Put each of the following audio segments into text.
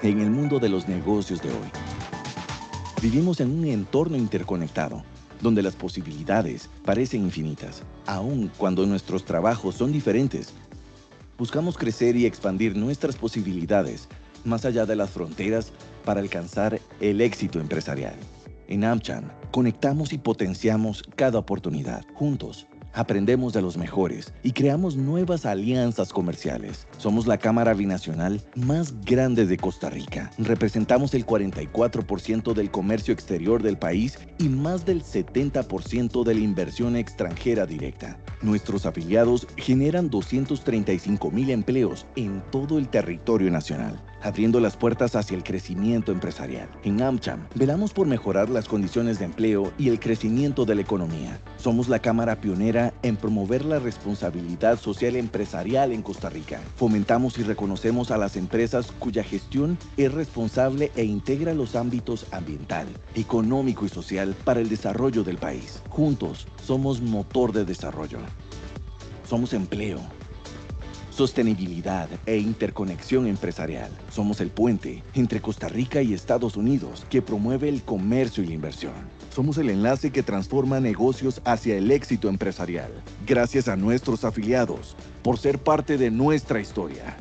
En el mundo de los negocios de hoy, vivimos en un entorno interconectado, donde las posibilidades parecen infinitas. Aun cuando nuestros trabajos son diferentes, buscamos crecer y expandir nuestras posibilidades más allá de las fronteras para alcanzar el éxito empresarial. En AmCham, conectamos y potenciamos cada oportunidad. Juntos, aprendemos de los mejores y creamos nuevas alianzas comerciales. Somos la Cámara Binacional más grande de Costa Rica. Representamos el 44% del comercio exterior del país y más del 70% de la inversión extranjera directa. Nuestros afiliados generan 235,000 empleos en todo el territorio nacional, abriendo las puertas hacia el crecimiento empresarial. En AmCham, velamos por mejorar las condiciones de empleo y el crecimiento de la economía. Somos la Cámara pionera en promover la responsabilidad social empresarial en Costa Rica. Fomentamos y reconocemos a las empresas cuya gestión es responsable e integra los ámbitos ambiental, económico y social para el desarrollo del país. Juntos, somos motor de desarrollo. Somos empleo, sostenibilidad e interconexión empresarial. Somos el puente entre Costa Rica y Estados Unidos que promueve el comercio y la inversión. Somos el enlace que transforma negocios hacia el éxito empresarial. Gracias a nuestros afiliados por ser parte de nuestra historia.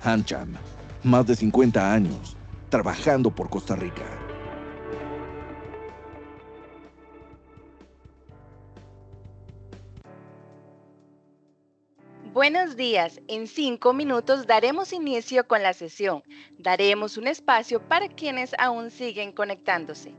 AmCham, más de 50 años trabajando por Costa Rica. Buenos días. En 5 minutos daremos inicio con la sesión. Daremos un espacio para quienes aún siguen conectándose.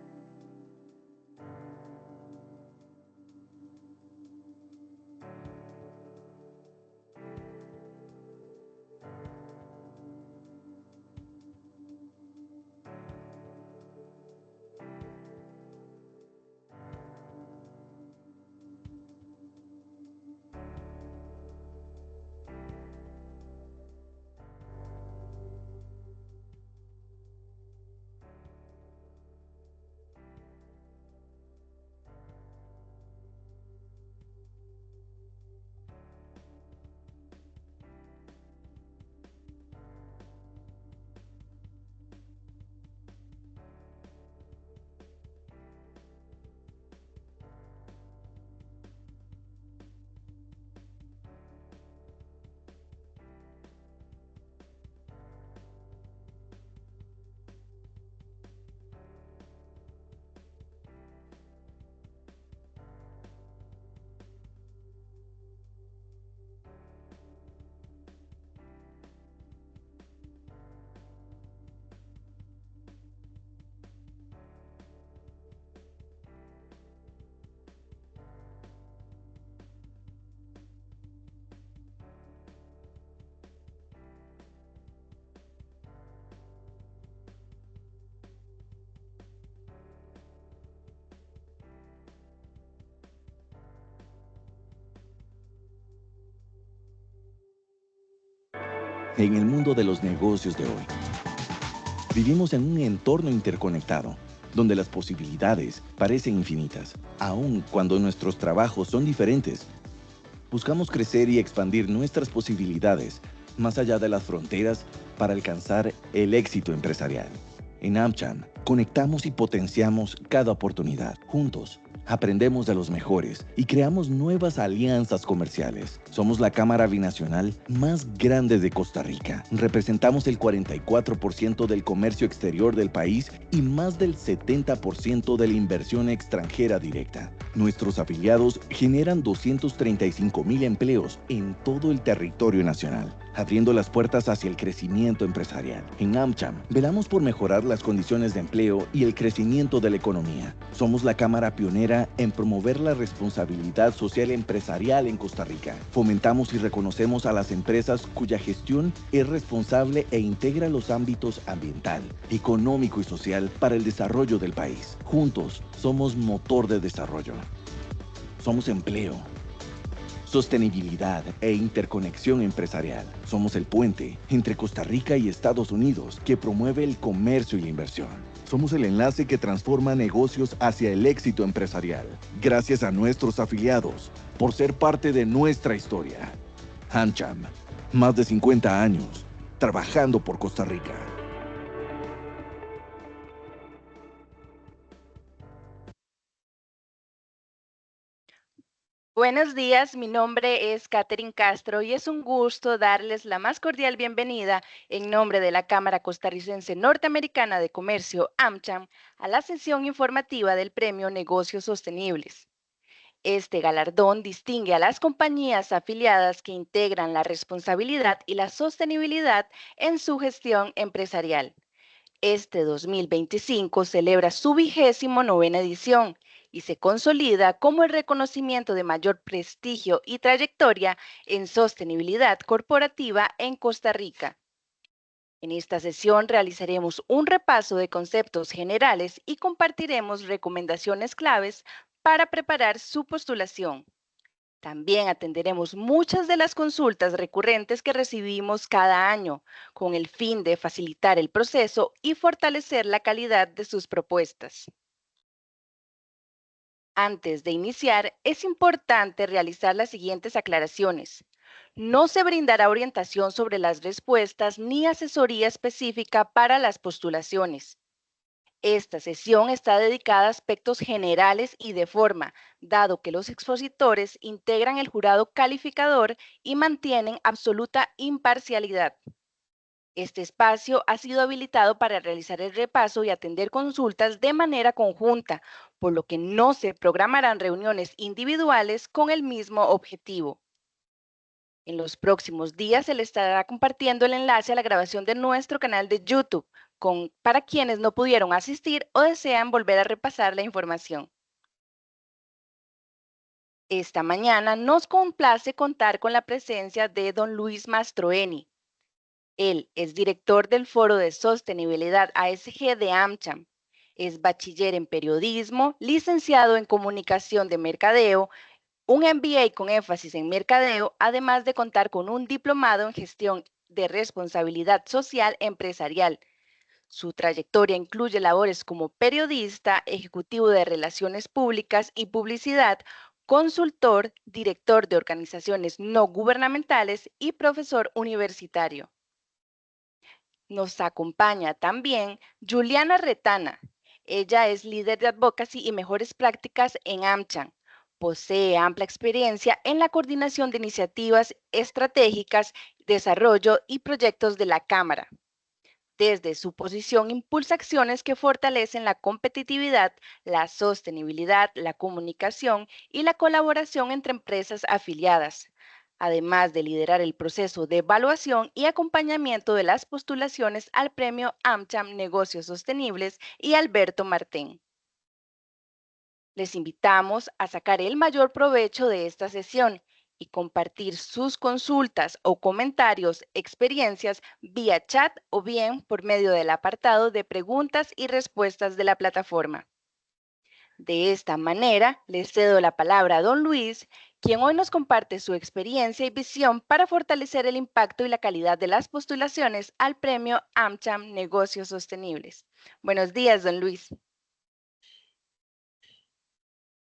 En el mundo de los negocios de hoy, vivimos en un entorno interconectado, donde las posibilidades parecen infinitas. Aun cuando nuestros trabajos son diferentes, buscamos crecer y expandir nuestras posibilidades más allá de las fronteras para alcanzar el éxito empresarial. En AmCham, conectamos y potenciamos cada oportunidad. Juntos, aprendemos de los mejores y creamos nuevas alianzas comerciales. Somos la Cámara Binacional más grande de Costa Rica. Representamos el 44% del comercio exterior del país y más del 70% de la inversión extranjera directa. Nuestros afiliados generan 235,000 empleos en todo el territorio nacional, abriendo las puertas hacia el crecimiento empresarial. En AmCham, velamos por mejorar las condiciones de empleo y el crecimiento de la economía. Somos la Cámara pionera en promover la responsabilidad social empresarial en Costa Rica. Fomentamos y reconocemos a las empresas cuya gestión es responsable e integra los ámbitos ambiental, económico y social para el desarrollo del país. Juntos, somos motor de desarrollo. Somos empleo, sostenibilidad e interconexión empresarial. Somos el puente entre Costa Rica y Estados Unidos que promueve el comercio y la inversión. Somos el enlace que transforma negocios hacia el éxito empresarial. Gracias a nuestros afiliados por ser parte de nuestra historia. AmCham, más de 50 años trabajando por Costa Rica. Buenos días, mi nombre es Katherine Castro y es un gusto darles la más cordial bienvenida en nombre de la Cámara Costarricense Norteamericana de Comercio, AmCham, a la sesión informativa del Premio Negocios Sostenibles. Este galardón distingue a las compañías afiliadas que integran la responsabilidad y la sostenibilidad en su gestión empresarial. Este 2025 celebra su 29ª edición y se consolida como el reconocimiento de mayor prestigio y trayectoria en sostenibilidad corporativa en Costa Rica. En esta sesión realizaremos un repaso de conceptos generales y compartiremos recomendaciones claves para preparar su postulación. También atenderemos muchas de las consultas recurrentes que recibimos cada año, con el fin de facilitar el proceso y fortalecer la calidad de sus propuestas. Antes de iniciar, es importante realizar las siguientes aclaraciones. No se brindará orientación sobre las respuestas ni asesoría específica para las postulaciones. Esta sesión está dedicada a aspectos generales y de forma, dado que los expositores integran el jurado calificador y mantienen absoluta imparcialidad. Este espacio ha sido habilitado para realizar el repaso y atender consultas de manera conjunta, por lo que no se programarán reuniones individuales con el mismo objetivo. En los próximos días se le estará compartiendo el enlace a la grabación de nuestro canal de YouTube para quienes no pudieron asistir o desean volver a repasar la información. Esta mañana nos complace contar con la presencia de don Luis Mastroeni. Él es director del Foro de Sostenibilidad ASG de AmCham. Es bachiller en periodismo, licenciado en comunicación de mercadeo, un MBA con énfasis en mercadeo, además de contar con un diplomado en gestión de responsabilidad social empresarial. Su trayectoria incluye labores como periodista, ejecutivo de relaciones públicas y publicidad, consultor, director de organizaciones no gubernamentales y profesor universitario. Nos acompaña también Juliana Retana. Ella es líder de advocacy y mejores prácticas en AmCham. Posee amplia experiencia en la coordinación de iniciativas estratégicas, desarrollo y proyectos de la Cámara. Desde su posición impulsa acciones que fortalecen la competitividad, la sostenibilidad, la comunicación y la colaboración entre empresas afiliadas, además de liderar el proceso de evaluación y acompañamiento de las postulaciones al premio AmCham Negocios Sostenibles y Alberto Martén. Les invitamos a sacar el mayor provecho de esta sesión y compartir sus consultas o comentarios, experiencias vía chat o bien por medio del apartado de preguntas y respuestas de la plataforma. De esta manera, le cedo la palabra a don Luis, quien hoy nos comparte su experiencia y visión para fortalecer el impacto y la calidad de las postulaciones al premio AmCham Negocios Sostenibles. Buenos días, don Luis.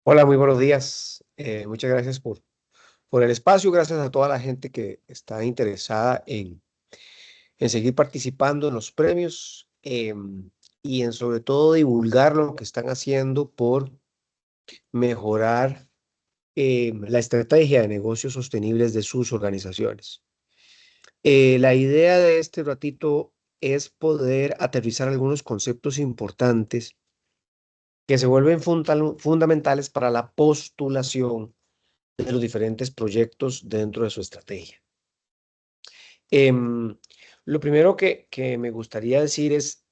Hola, muy buenos días. Muchas gracias por el espacio. Gracias a toda la gente que está interesada en seguir participando en los premios y en sobre todo divulgar lo que están haciendo por mejorar la estrategia de negocios sostenibles de sus organizaciones. La idea de este ratito es poder aterrizar algunos conceptos importantes que se vuelven fundamentales para la postulación de los diferentes proyectos dentro de su estrategia. Lo primero que me gustaría decir es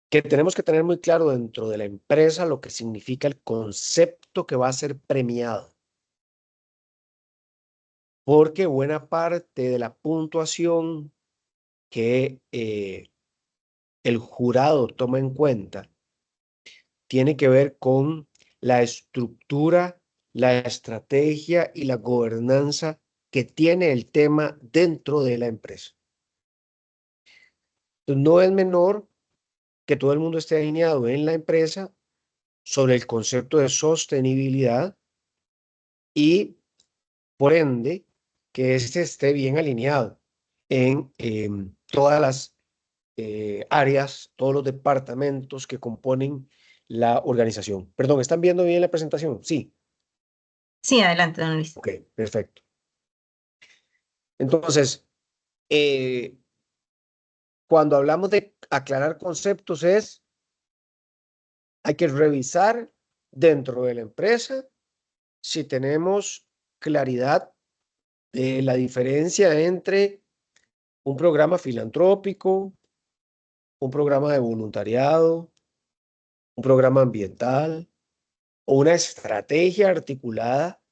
que tenemos que tener muy claro dentro de la empresa lo que significa el concepto que va a ser premiado, porque buena parte de la puntuación que el jurado toma en cuenta tiene que ver con la estructura, la estrategia y la gobernanza que tiene el tema dentro de la empresa. Entonces, no es menor que todo el mundo esté alineado en la empresa sobre el concepto de sostenibilidad y, por ende, que éste esté bien alineado en todas las áreas, todos los departamentos que componen la organización. Perdón, ¿están viendo bien la presentación? Sí. Sí, adelante, don Luis. Ok, perfecto. Entonces, cuando hablamos de aclarar conceptos hay que revisar dentro de la empresa si tenemos claridad de la diferencia entre un programa filantrópico, un programa de voluntariado, un programa ambiental o una estrategia articulada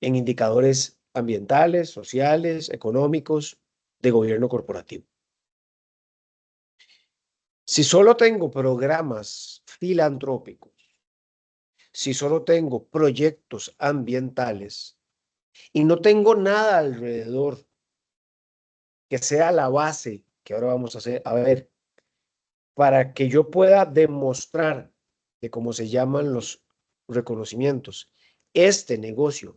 en indicadores ambientales, sociales, económicos, de gobierno corporativo. Si solo tengo programas filantrópicos, si solo tengo proyectos ambientales y no tengo nada alrededor que sea la base, que ahora vamos a hacer, a ver, para que yo pueda demostrar de cómo se llaman los reconocimientos, este negocio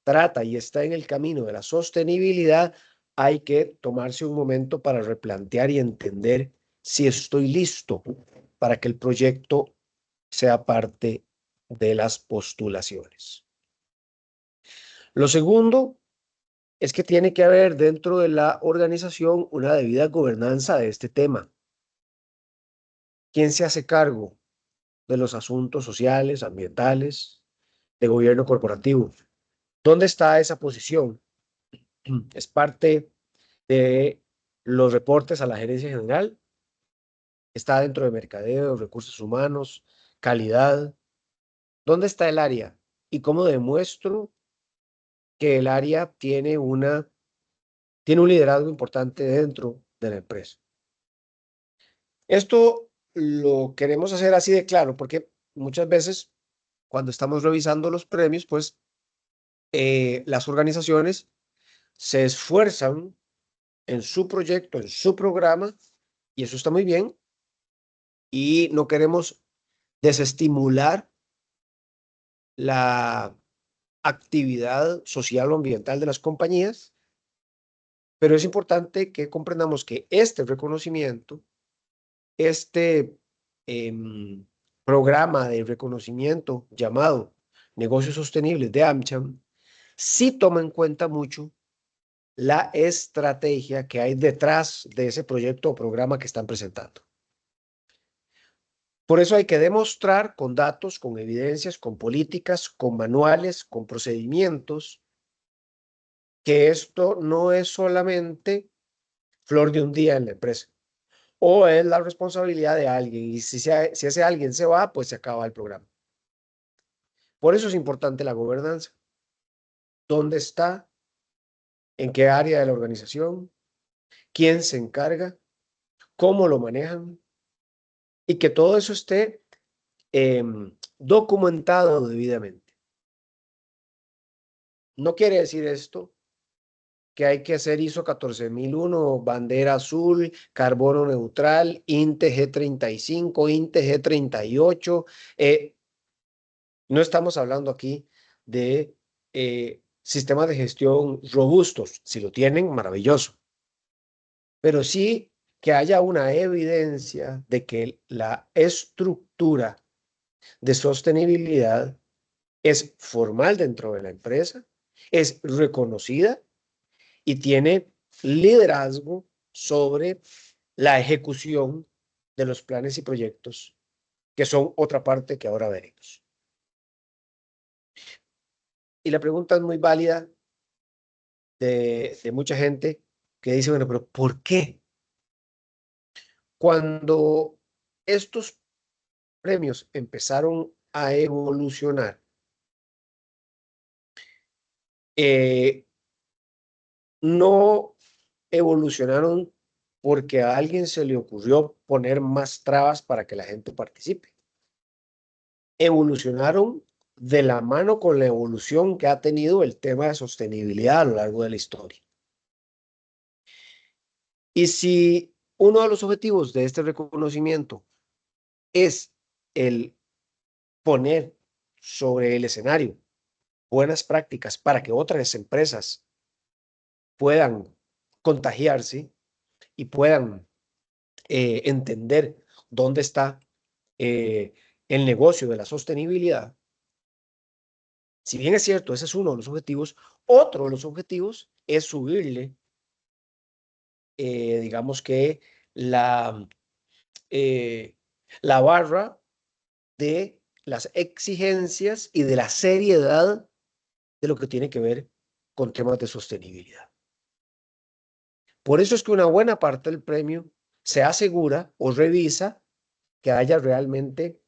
trata y está en el camino de la sostenibilidad, hay que tomarse un momento para replantear y entender si estoy listo para que el proyecto sea parte de las postulaciones. Lo segundo es que tiene que haber dentro de la organización una debida gobernanza de este tema. ¿Quién se hace cargo de los asuntos sociales, ambientales, de gobierno corporativo? ¿Dónde está esa posición? ¿Es parte de los reportes a la gerencia general? ¿Está dentro de mercadeo, recursos humanos, calidad? ¿Dónde está el área? ¿Y cómo demuestro que el área tiene un liderazgo importante dentro de la empresa? Esto lo queremos hacer así de claro porque muchas veces cuando estamos revisando los premios, pues las organizaciones se esfuerzan en su proyecto, en su programa, y eso está muy bien, y no queremos desestimular la actividad social o ambiental de las compañías, pero es importante que comprendamos que este reconocimiento, este programa de reconocimiento llamado Negocios Sostenibles de AmCham, sí toma en cuenta mucho la estrategia que hay detrás de ese proyecto o programa que están presentando. Por eso hay que demostrar con datos, con evidencias, con políticas, con manuales, con procedimientos, que esto no es solamente flor de un día en la empresa, o es la responsabilidad de alguien, y si ese alguien se va, pues se acaba el programa. Por eso es importante la gobernanza. ¿Dónde está? ¿En qué área de la organización? ¿Quién se encarga? ¿Cómo lo manejan? Y que todo eso esté documentado debidamente. No quiere decir esto que hay que hacer ISO 14001, bandera azul, carbono neutral, INTE G35, INTE G38. No estamos hablando aquí de sistemas de gestión robustos. Si lo tienen, maravilloso. Pero sí que haya una evidencia de que la estructura de sostenibilidad es formal dentro de la empresa, es reconocida y tiene liderazgo sobre la ejecución de los planes y proyectos, que son otra parte que ahora veremos. Y la pregunta es muy válida de mucha gente que dice, bueno, pero ¿por qué? Cuando estos premios empezaron a evolucionar, no evolucionaron porque a alguien se le ocurrió poner más trabas para que la gente participe. Evolucionaron de la mano con la evolución que ha tenido el tema de sostenibilidad a lo largo de la historia. Y si uno de los objetivos de este reconocimiento es el poner sobre el escenario buenas prácticas para que otras empresas puedan contagiarse y puedan entender dónde está el negocio de la sostenibilidad, si bien es cierto, ese es uno de los objetivos, otro de los objetivos es subirle, digamos que la, la barra de las exigencias y de la seriedad de lo que tiene que ver con temas de sostenibilidad. Por eso es que una buena parte del premio se asegura o revisa que haya realmente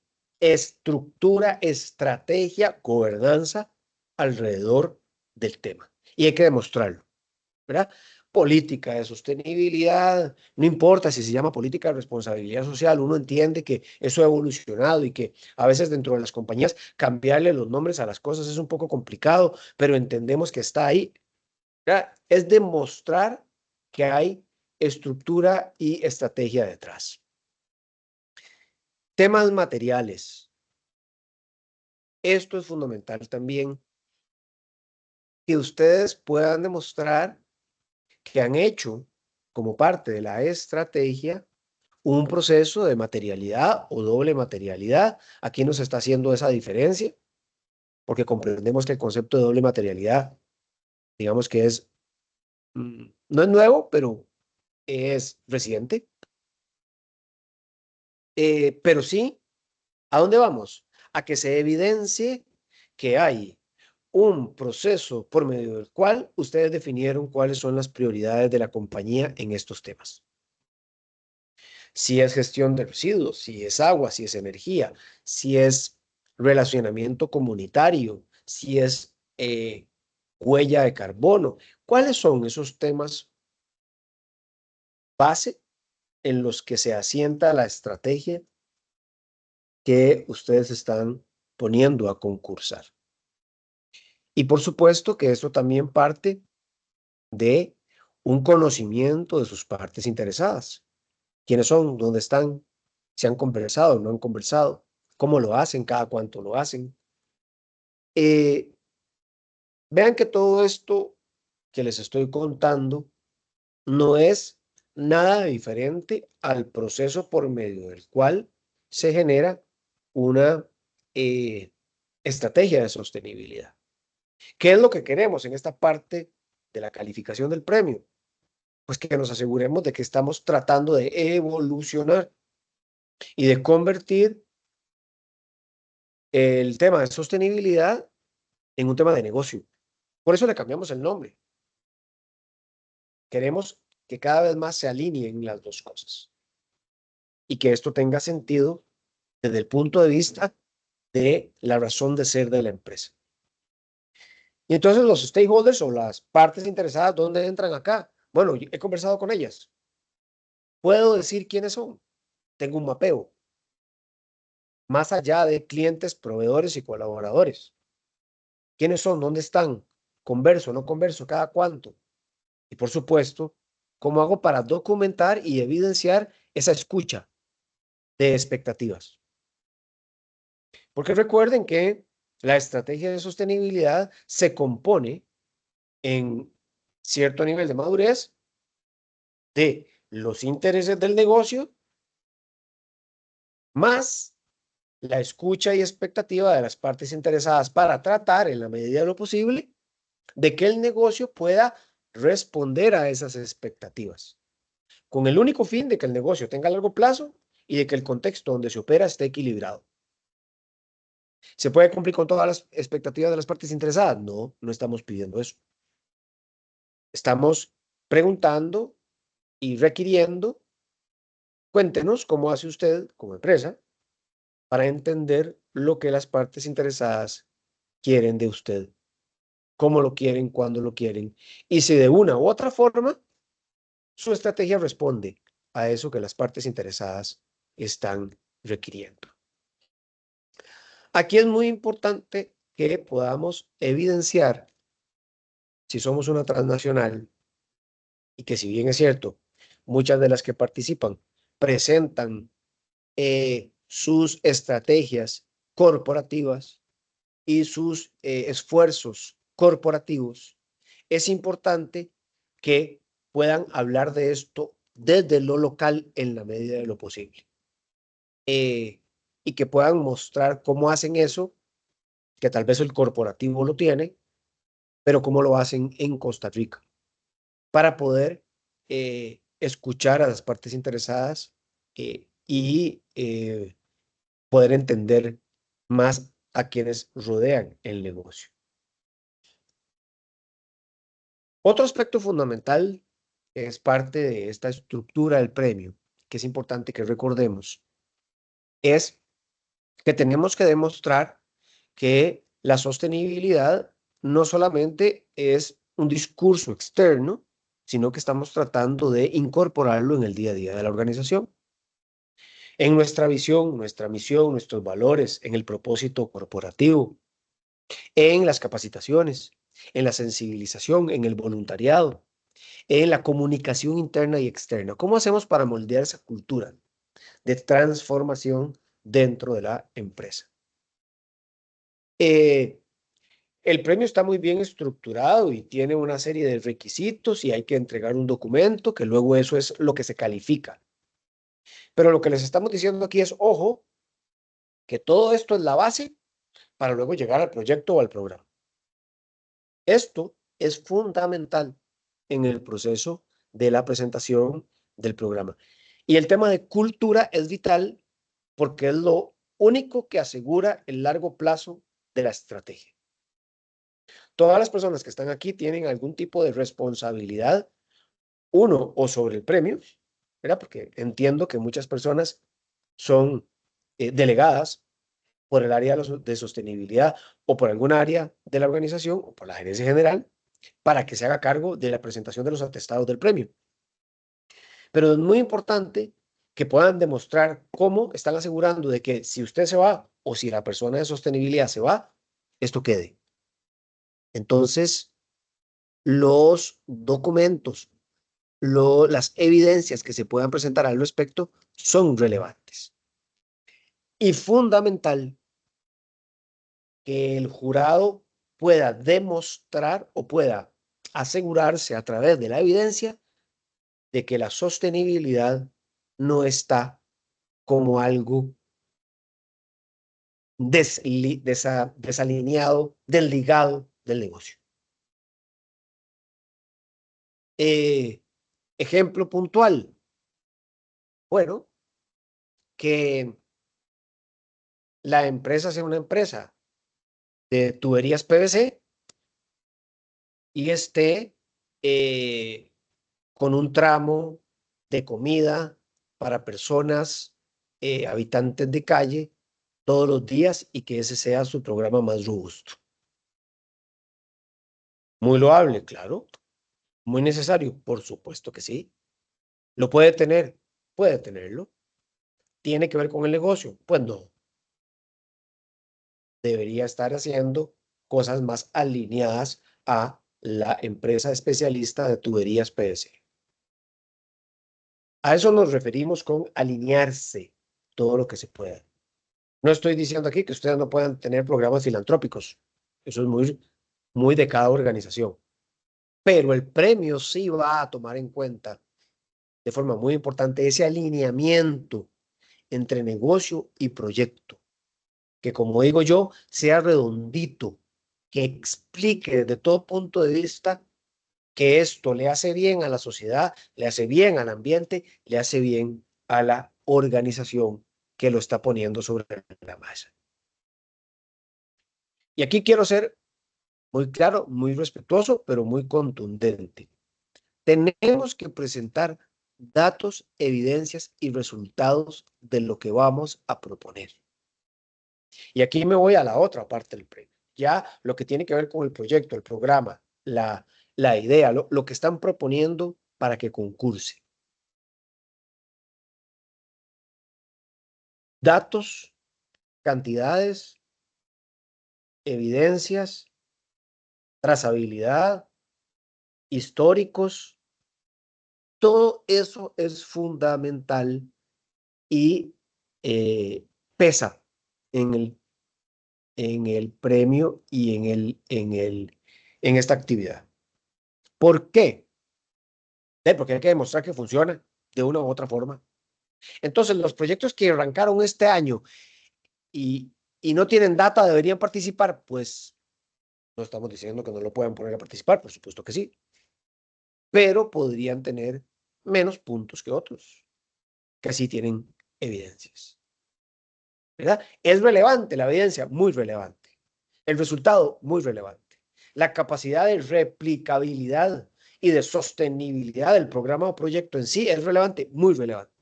estructura, estrategia, gobernanza alrededor del tema. Y hay que demostrarlo, ¿verdad? Política de sostenibilidad, no importa si se llama política de responsabilidad social, uno entiende que eso ha evolucionado y que a veces dentro de las compañías cambiarle los nombres a las cosas es un poco complicado, pero entendemos que está ahí, ¿verdad? Es demostrar que hay estructura y estrategia detrás. Temas materiales. Esto es fundamental también, que ustedes puedan demostrar que han hecho como parte de la estrategia un proceso de materialidad o doble materialidad. Aquí nos está haciendo esa diferencia, porque comprendemos que el concepto de doble materialidad, digamos que es, no es nuevo, pero es reciente. Pero sí, ¿a dónde vamos? A que se evidencie que hay un proceso por medio del cual ustedes definieron cuáles son las prioridades de la compañía en estos temas. Si es gestión de residuos, si es agua, si es energía, si es relacionamiento comunitario, si es huella de carbono. ¿Cuáles son esos temas base en los que se asienta la estrategia que ustedes están poniendo a concursar? Y por supuesto que esto también parte de un conocimiento de sus partes interesadas. ¿Quiénes son? ¿Dónde están? ¿Se han conversado? ¿No han conversado? ¿Cómo lo hacen? ¿Cada cuánto lo hacen? Vean que todo esto que les estoy contando no es nada diferente al proceso por medio del cual se genera una estrategia de sostenibilidad. ¿Qué es lo que queremos en esta parte de la calificación del premio? Pues que nos aseguremos de que estamos tratando de evolucionar y de convertir el tema de sostenibilidad en un tema de negocio. Por eso le cambiamos el nombre. Queremos que cada vez más se alineen las dos cosas y que esto tenga sentido desde el punto de vista de la razón de ser de la empresa. Y entonces los stakeholders o las partes interesadas, ¿dónde entran acá? Bueno, he conversado con ellas. ¿Puedo decir quiénes son? Tengo un mapeo. Más allá de clientes, proveedores y colaboradores. ¿Quiénes son? ¿Dónde están? ¿Converso, no converso? ¿Cada cuánto? Y por supuesto, ¿cómo hago para documentar y evidenciar esa escucha de expectativas? Porque recuerden que la estrategia de sostenibilidad se compone en cierto nivel de madurez de los intereses del negocio más la escucha y expectativa de las partes interesadas para tratar, en la medida de lo posible, de que el negocio pueda responder a esas expectativas, con el único fin de que el negocio tenga largo plazo y de que el contexto donde se opera esté equilibrado. ¿Se puede cumplir con todas las expectativas de las partes interesadas? No, no estamos pidiendo eso. Estamos preguntando y requiriendo, cuéntenos cómo hace usted como empresa para entender lo que las partes interesadas quieren de usted, cómo lo quieren, cuándo lo quieren, y si de una u otra forma su estrategia responde a eso que las partes interesadas están requiriendo. Aquí es muy importante que podamos evidenciar si somos una transnacional y que si bien es cierto, muchas de las que participan presentan sus estrategias corporativas y sus esfuerzos corporativos, es importante que puedan hablar de esto desde lo local en la medida de lo posible. y que puedan mostrar cómo hacen eso, que tal vez el corporativo lo tiene, pero cómo lo hacen en Costa Rica, para poder escuchar a las partes interesadas y poder entender más a quienes rodean el negocio. Otro aspecto fundamental que es parte de esta estructura del premio, que es importante que recordemos, es que tenemos que demostrar que la sostenibilidad no solamente es un discurso externo, sino que estamos tratando de incorporarlo en el día a día de la organización. En nuestra visión, nuestra misión, nuestros valores, en el propósito corporativo, en las capacitaciones, en la sensibilización, en el voluntariado, en la comunicación interna y externa. ¿Cómo hacemos para moldear esa cultura de transformación dentro de la empresa? El premio está muy bien estructurado y tiene una serie de requisitos y hay que entregar un documento que luego eso es lo que se califica. Pero lo que les estamos diciendo aquí es, ojo, que todo esto es la base para luego llegar al proyecto o al programa. Esto es fundamental en el proceso de la presentación del programa. Y el tema de cultura es vital porque es lo único que asegura el largo plazo de la estrategia. Todas las personas que están aquí tienen algún tipo de responsabilidad, uno, o sobre el premio, ¿verdad? Porque entiendo que muchas personas son delegadas por el área de sostenibilidad o por alguna área de la organización o por la gerencia general para que se haga cargo de la presentación de los atestados del premio. Pero es muy importante que puedan demostrar cómo están asegurando de que si usted se va o si la persona de sostenibilidad se va, esto quede. Entonces, los documentos, las evidencias que se puedan presentar al respecto son relevantes. Y fundamental que el jurado pueda demostrar o pueda asegurarse a través de la evidencia de que la sostenibilidad no está como algo desalineado, desligado del negocio. Ejemplo puntual. Bueno, que la empresa sea una empresa de tuberías PVC y esté con un tramo de comida para personas, habitantes de calle, todos los días y que ese sea su programa más robusto. Muy loable, claro. Muy necesario, por supuesto que sí. ¿Lo puede tener? Puede tenerlo. ¿Tiene que ver con el negocio? Pues no. Debería estar haciendo cosas más alineadas a la empresa especialista de tuberías PVC. A eso nos referimos con alinearse todo lo que se pueda. No estoy diciendo aquí que ustedes no puedan tener programas filantrópicos. Eso es muy de cada organización. Pero el premio sí va a tomar en cuenta de forma muy importante ese alineamiento entre negocio y proyecto. Que como digo yo, sea redondito, que explique desde todo punto de vista que esto le hace bien a la sociedad, le hace bien al ambiente, le hace bien a la organización que lo está poniendo sobre la mesa. Y aquí quiero ser muy claro, muy respetuoso, pero muy contundente. Tenemos que presentar datos, evidencias y resultados de lo que vamos a proponer. Y aquí me voy a la otra parte del premio. Ya lo que tiene que ver con el proyecto, el programa, la idea, lo que están proponiendo para que concurse. Datos, cantidades, evidencias, trazabilidad, históricos, todo eso es fundamental y pesa en el premio y en esta actividad. ¿Por qué? Porque hay que demostrar que funciona de una u otra forma. Entonces, los proyectos que arrancaron este año y no tienen data, ¿deberían participar? Pues no estamos diciendo que no lo puedan poner a participar, por supuesto que sí, pero podrían tener menos puntos que otros, que sí tienen evidencias, ¿verdad? Es relevante la evidencia, muy relevante. El resultado, muy relevante. La capacidad de replicabilidad y de sostenibilidad del programa o proyecto en sí es relevante, muy relevante.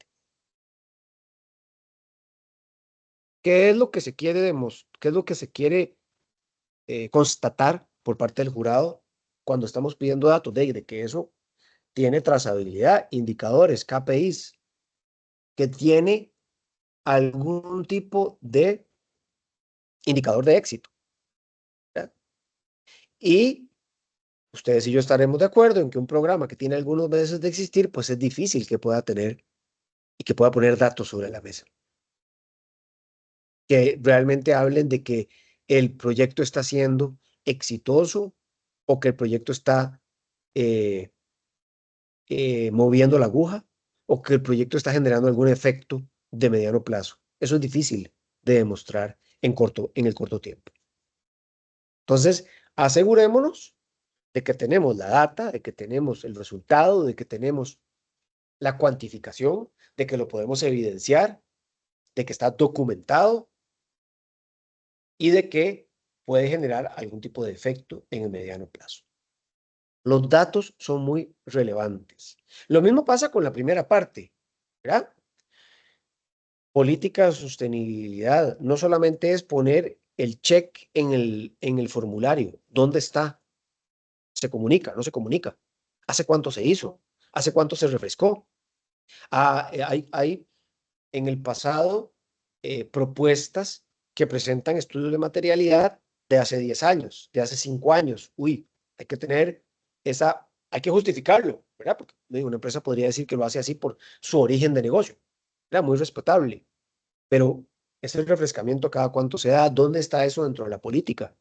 ¿Qué es lo que se quiere demostrar? ¿Qué es lo que se quiere constatar por parte del jurado cuando estamos pidiendo datos de que eso tiene trazabilidad, indicadores, KPIs, que tiene algún tipo de indicador de éxito, ¿verdad? Y ustedes y yo estaremos de acuerdo en que un programa que tiene algunos meses de existir, pues es difícil que pueda tener y que pueda poner datos sobre la mesa, que realmente hablen de que el proyecto está siendo exitoso o que el proyecto está eh, moviendo la aguja o que el proyecto está generando algún efecto de mediano plazo. Eso es difícil de demostrar en el corto tiempo. Entonces, asegurémonos de que tenemos la data, de que tenemos el resultado, de que tenemos la cuantificación, de que lo podemos evidenciar, de que está documentado y de que puede generar algún tipo de efecto en el mediano plazo. Los datos son muy relevantes. Lo mismo pasa con la primera parte, ¿verdad? Política de sostenibilidad no solamente es poner el check en el formulario. ¿Dónde está? ¿Se comunica? ¿No se comunica? ¿Hace cuánto se hizo? ¿Hace cuánto se refrescó? Hay en el pasado propuestas que presentan estudios de materialidad de hace 10 años, de hace 5 años. Uy, hay que tener hay que justificarlo, ¿verdad? Porque una empresa podría decir que lo hace así por su origen de negocio. Era muy respetable, pero ese refrescamiento cada cuánto se da, ¿dónde está eso dentro de la política?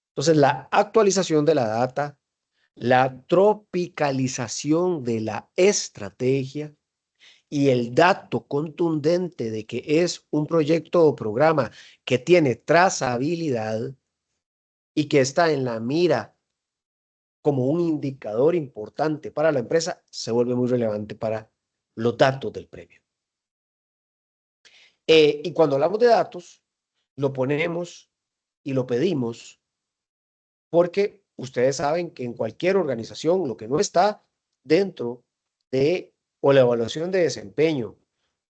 Entonces, la actualización de la data, la tropicalización de la estrategia y el dato contundente de que es un proyecto o programa que tiene trazabilidad y que está en la mira como un indicador importante para la empresa, se vuelve muy relevante para los datos del premio. Y cuando hablamos de datos, lo ponemos y lo pedimos porque ustedes saben que en cualquier organización lo que no está dentro de o la evaluación de desempeño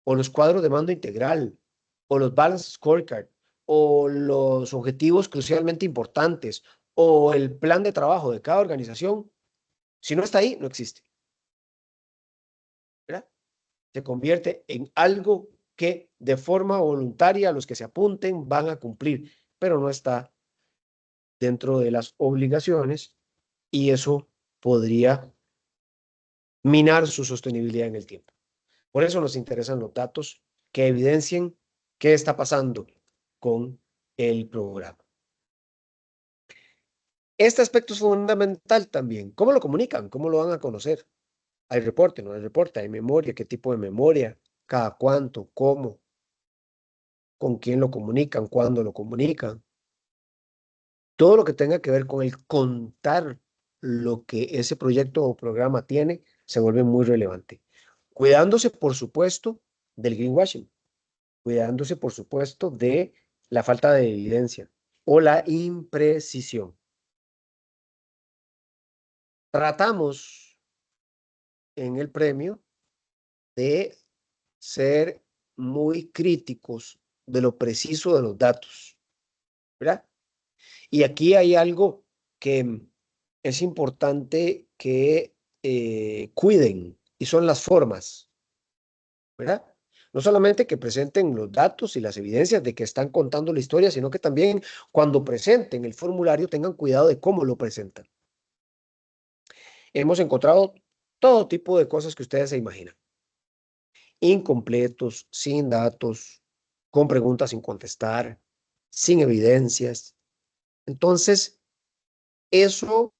o los cuadros de mando integral o los balance scorecard o los objetivos crucialmente importantes o el plan de trabajo de cada organización, si no está ahí, no existe, ¿verdad? Se convierte en algo que de forma voluntaria los que se apunten van a cumplir, pero no está dentro de las obligaciones y eso podría minar su sostenibilidad en el tiempo. Por eso nos interesan los datos que evidencien qué está pasando con el programa. Este aspecto es fundamental también. ¿Cómo lo comunican? ¿Cómo lo van a conocer? Hay reporte, no hay reporte, hay memoria, qué tipo de memoria, cada cuánto, cómo, con quién lo comunican, cuándo lo comunican. Todo lo que tenga que ver con el contar lo que ese proyecto o programa tiene se vuelve muy relevante. Cuidándose, por supuesto, del greenwashing, cuidándose, por supuesto, de la falta de evidencia o la imprecisión. Tratamos en el premio de ser muy críticos de lo preciso de los datos, ¿verdad? Y aquí hay algo que es importante que cuiden y son las formas, ¿verdad? No solamente que presenten los datos y las evidencias de que están contando la historia, sino que también cuando presenten el formulario tengan cuidado de cómo lo presentan. Hemos encontrado todo tipo de cosas que ustedes se imaginan. Incompletos, sin datos, con preguntas sin contestar, sin evidencias. Entonces, eso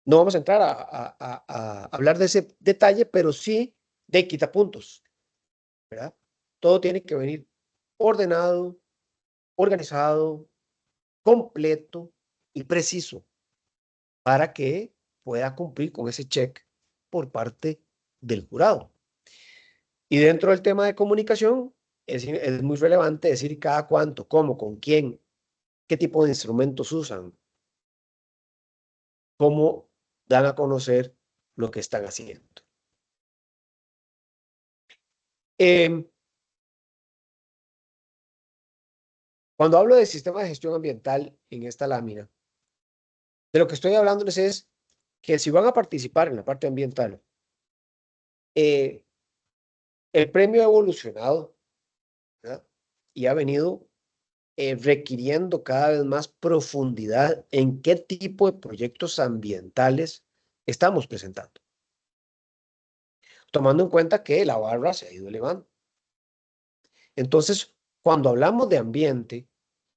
no vamos a entrar a hablar de ese detalle, pero sí de quitapuntos, ¿verdad? todo tiene que venir ordenado, organizado, completo y preciso para que pueda cumplir con ese check por parte del jurado. Y dentro del tema de comunicación, es muy relevante decir cada cuánto, cómo, con quién, qué tipo de instrumentos usan, cómo dan a conocer lo que están haciendo. Cuando hablo de sistema de gestión ambiental en esta lámina, de lo que estoy hablándoles es que si van a participar en la parte ambiental, el premio ha evolucionado, ¿verdad? Y ha venido requiriendo cada vez más profundidad en qué tipo de proyectos ambientales estamos presentando, tomando en cuenta que la barra se ha ido elevando. Entonces, cuando hablamos de ambiente,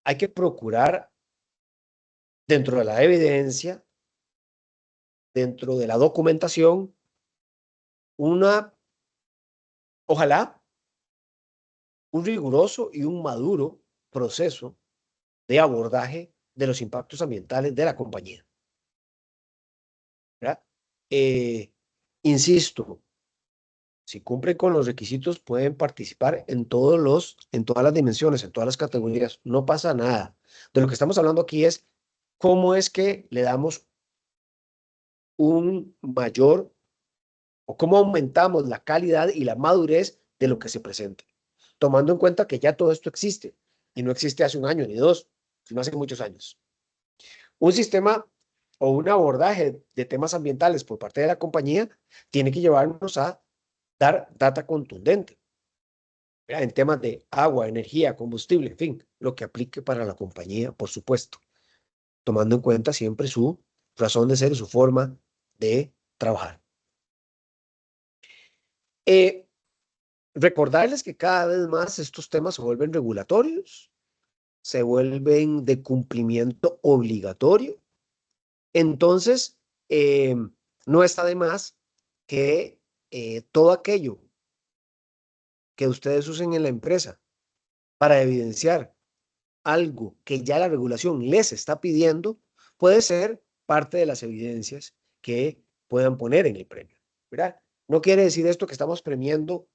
hay que procurar dentro de la evidencia, dentro de la documentación, ojalá, un riguroso y un maduro proceso de abordaje de los impactos ambientales de la compañía, ¿verdad? Insisto, si cumplen con los requisitos, pueden participar en todas las dimensiones, en todas las categorías. No pasa nada. De lo que estamos hablando aquí es cómo es que le damos un mayor o cómo aumentamos la calidad y la madurez de lo que se presenta, tomando en cuenta que ya todo esto existe y no existe hace un año ni dos, sino hace muchos años. Un sistema o un abordaje de temas ambientales por parte de la compañía tiene que llevarnos a dar data contundente, ¿verdad? En temas de agua, energía, combustible, en fin, lo que aplique para la compañía, por supuesto, tomando en cuenta siempre su razón de ser y su forma de trabajar. Recordarles que cada vez más estos temas se vuelven regulatorios, se vuelven de cumplimiento obligatorio. Entonces, no está de más que todo aquello que ustedes usen en la empresa para evidenciar algo que ya la regulación les está pidiendo, puede ser parte de las evidencias que puedan poner en el premio, ¿verdad? No quiere decir esto que estamos premiando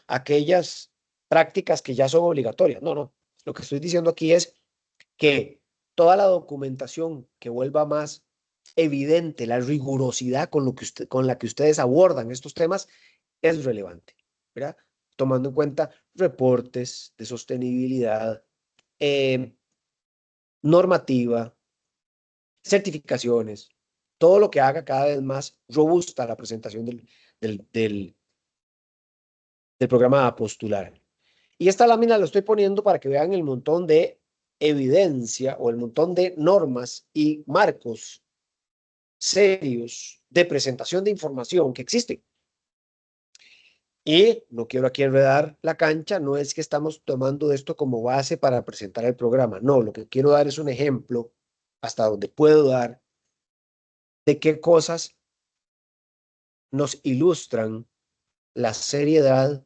aquellas prácticas que ya son obligatorias. No, no. Lo que estoy diciendo aquí es que toda la documentación que vuelva más evidente la rigurosidad con la que ustedes abordan estos temas es relevante, ¿verdad? Tomando en cuenta reportes de sostenibilidad, normativa, certificaciones, todo lo que haga cada vez más robusta la presentación del programa a postular. Y esta lámina lo estoy poniendo para que vean el montón de evidencia o el montón de normas y marcos serios de presentación de información que existen. Y no quiero aquí enredar la cancha, no es que estamos tomando esto como base para presentar el programa, no, lo que quiero dar es un ejemplo hasta donde puedo dar de qué cosas nos ilustran la seriedad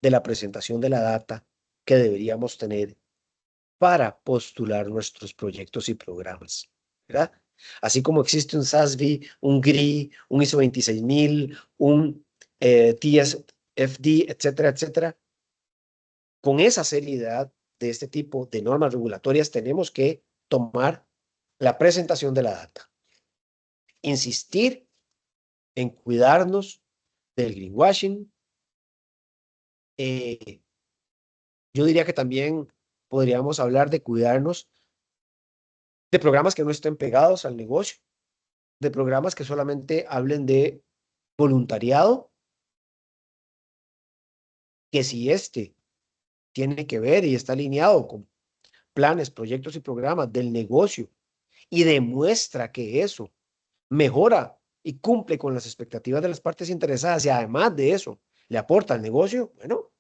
de la presentación de la data que deberíamos tener para postular nuestros proyectos y programas, ¿verdad? Así como existe un SASB, un GRI, un ISO 26000, un TSFD, etcétera, etcétera. Con esa seriedad de este tipo de normas regulatorias tenemos que tomar la presentación de la data. Insistir en cuidarnos del greenwashing. Yo diría que también podríamos hablar de cuidarnos de programas que no estén pegados al negocio, de programas que solamente hablen de voluntariado, que si este tiene que ver y está alineado con planes, proyectos y programas del negocio y demuestra que eso mejora y cumple con las expectativas de las partes interesadas y además de eso le aporta al negocio, bueno,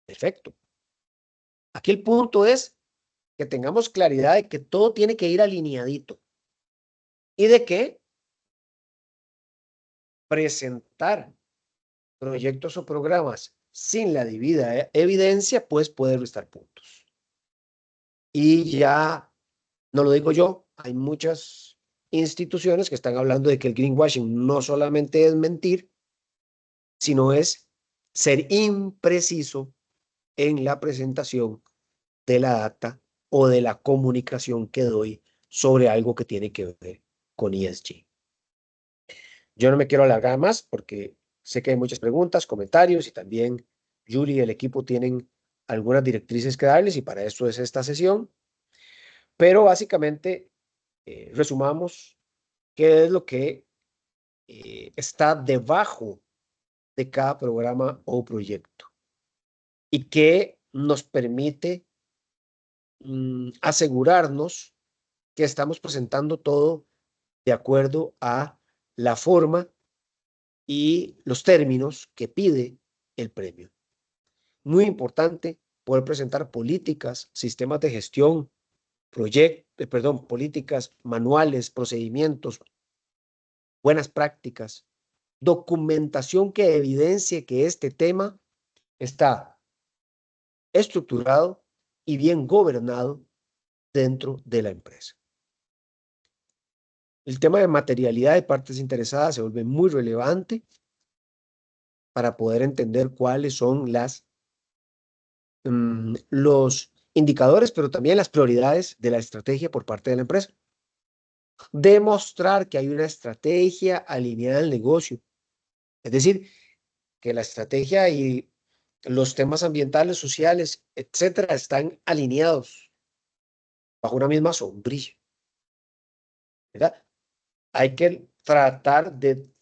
perfecto. Aquí el punto es que tengamos claridad de que todo tiene que ir alineadito y de que presentar proyectos o programas sin la debida evidencia, pues puede restar puntos. Y ya, no lo digo yo, hay muchas instituciones que están hablando de que el greenwashing no solamente es mentir, sino es ser impreciso en la presentación de la data o de la comunicación que doy sobre algo que tiene que ver con ESG. Yo no me quiero alargar más porque sé que hay muchas preguntas, comentarios y también Yuri y el equipo tienen algunas directrices que darles y para eso es esta sesión. Pero básicamente, resumamos qué es lo que está debajo de cada programa o proyecto y que nos permite asegurarnos que estamos presentando todo de acuerdo a la forma y los términos que pide el premio. Muy importante poder presentar políticas, sistemas de gestión, políticas, manuales, procedimientos, buenas prácticas, documentación que evidencie que este tema está estructurado y bien gobernado dentro de la empresa. El tema de materialidad de partes interesadas se vuelve muy relevante para poder entender cuáles son los indicadores, pero también las prioridades de la estrategia por parte de la empresa. Demostrar que hay una estrategia alineada al negocio. Es decir, que la estrategia y los temas ambientales, sociales, etcétera, están alineados bajo una misma sombrilla, ¿verdad? Hay que tratar de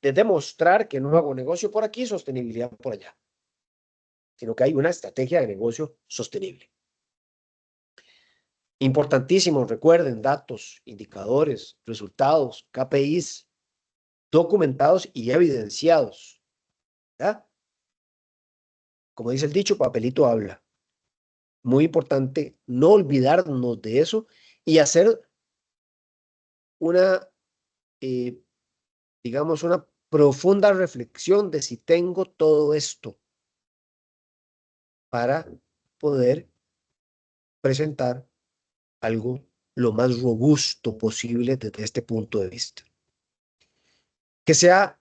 demostrar que no hago negocio por aquí, sostenibilidad por allá, sino que hay una estrategia de negocio sostenible. Importantísimo, recuerden, datos, indicadores, resultados, KPIs, documentados y evidenciados, ¿verdad? Como dice el dicho, papelito habla. Muy importante no olvidarnos de eso y hacer una, digamos, una profunda reflexión de si tengo todo esto para poder presentar algo lo más robusto posible desde este punto de vista. Que sea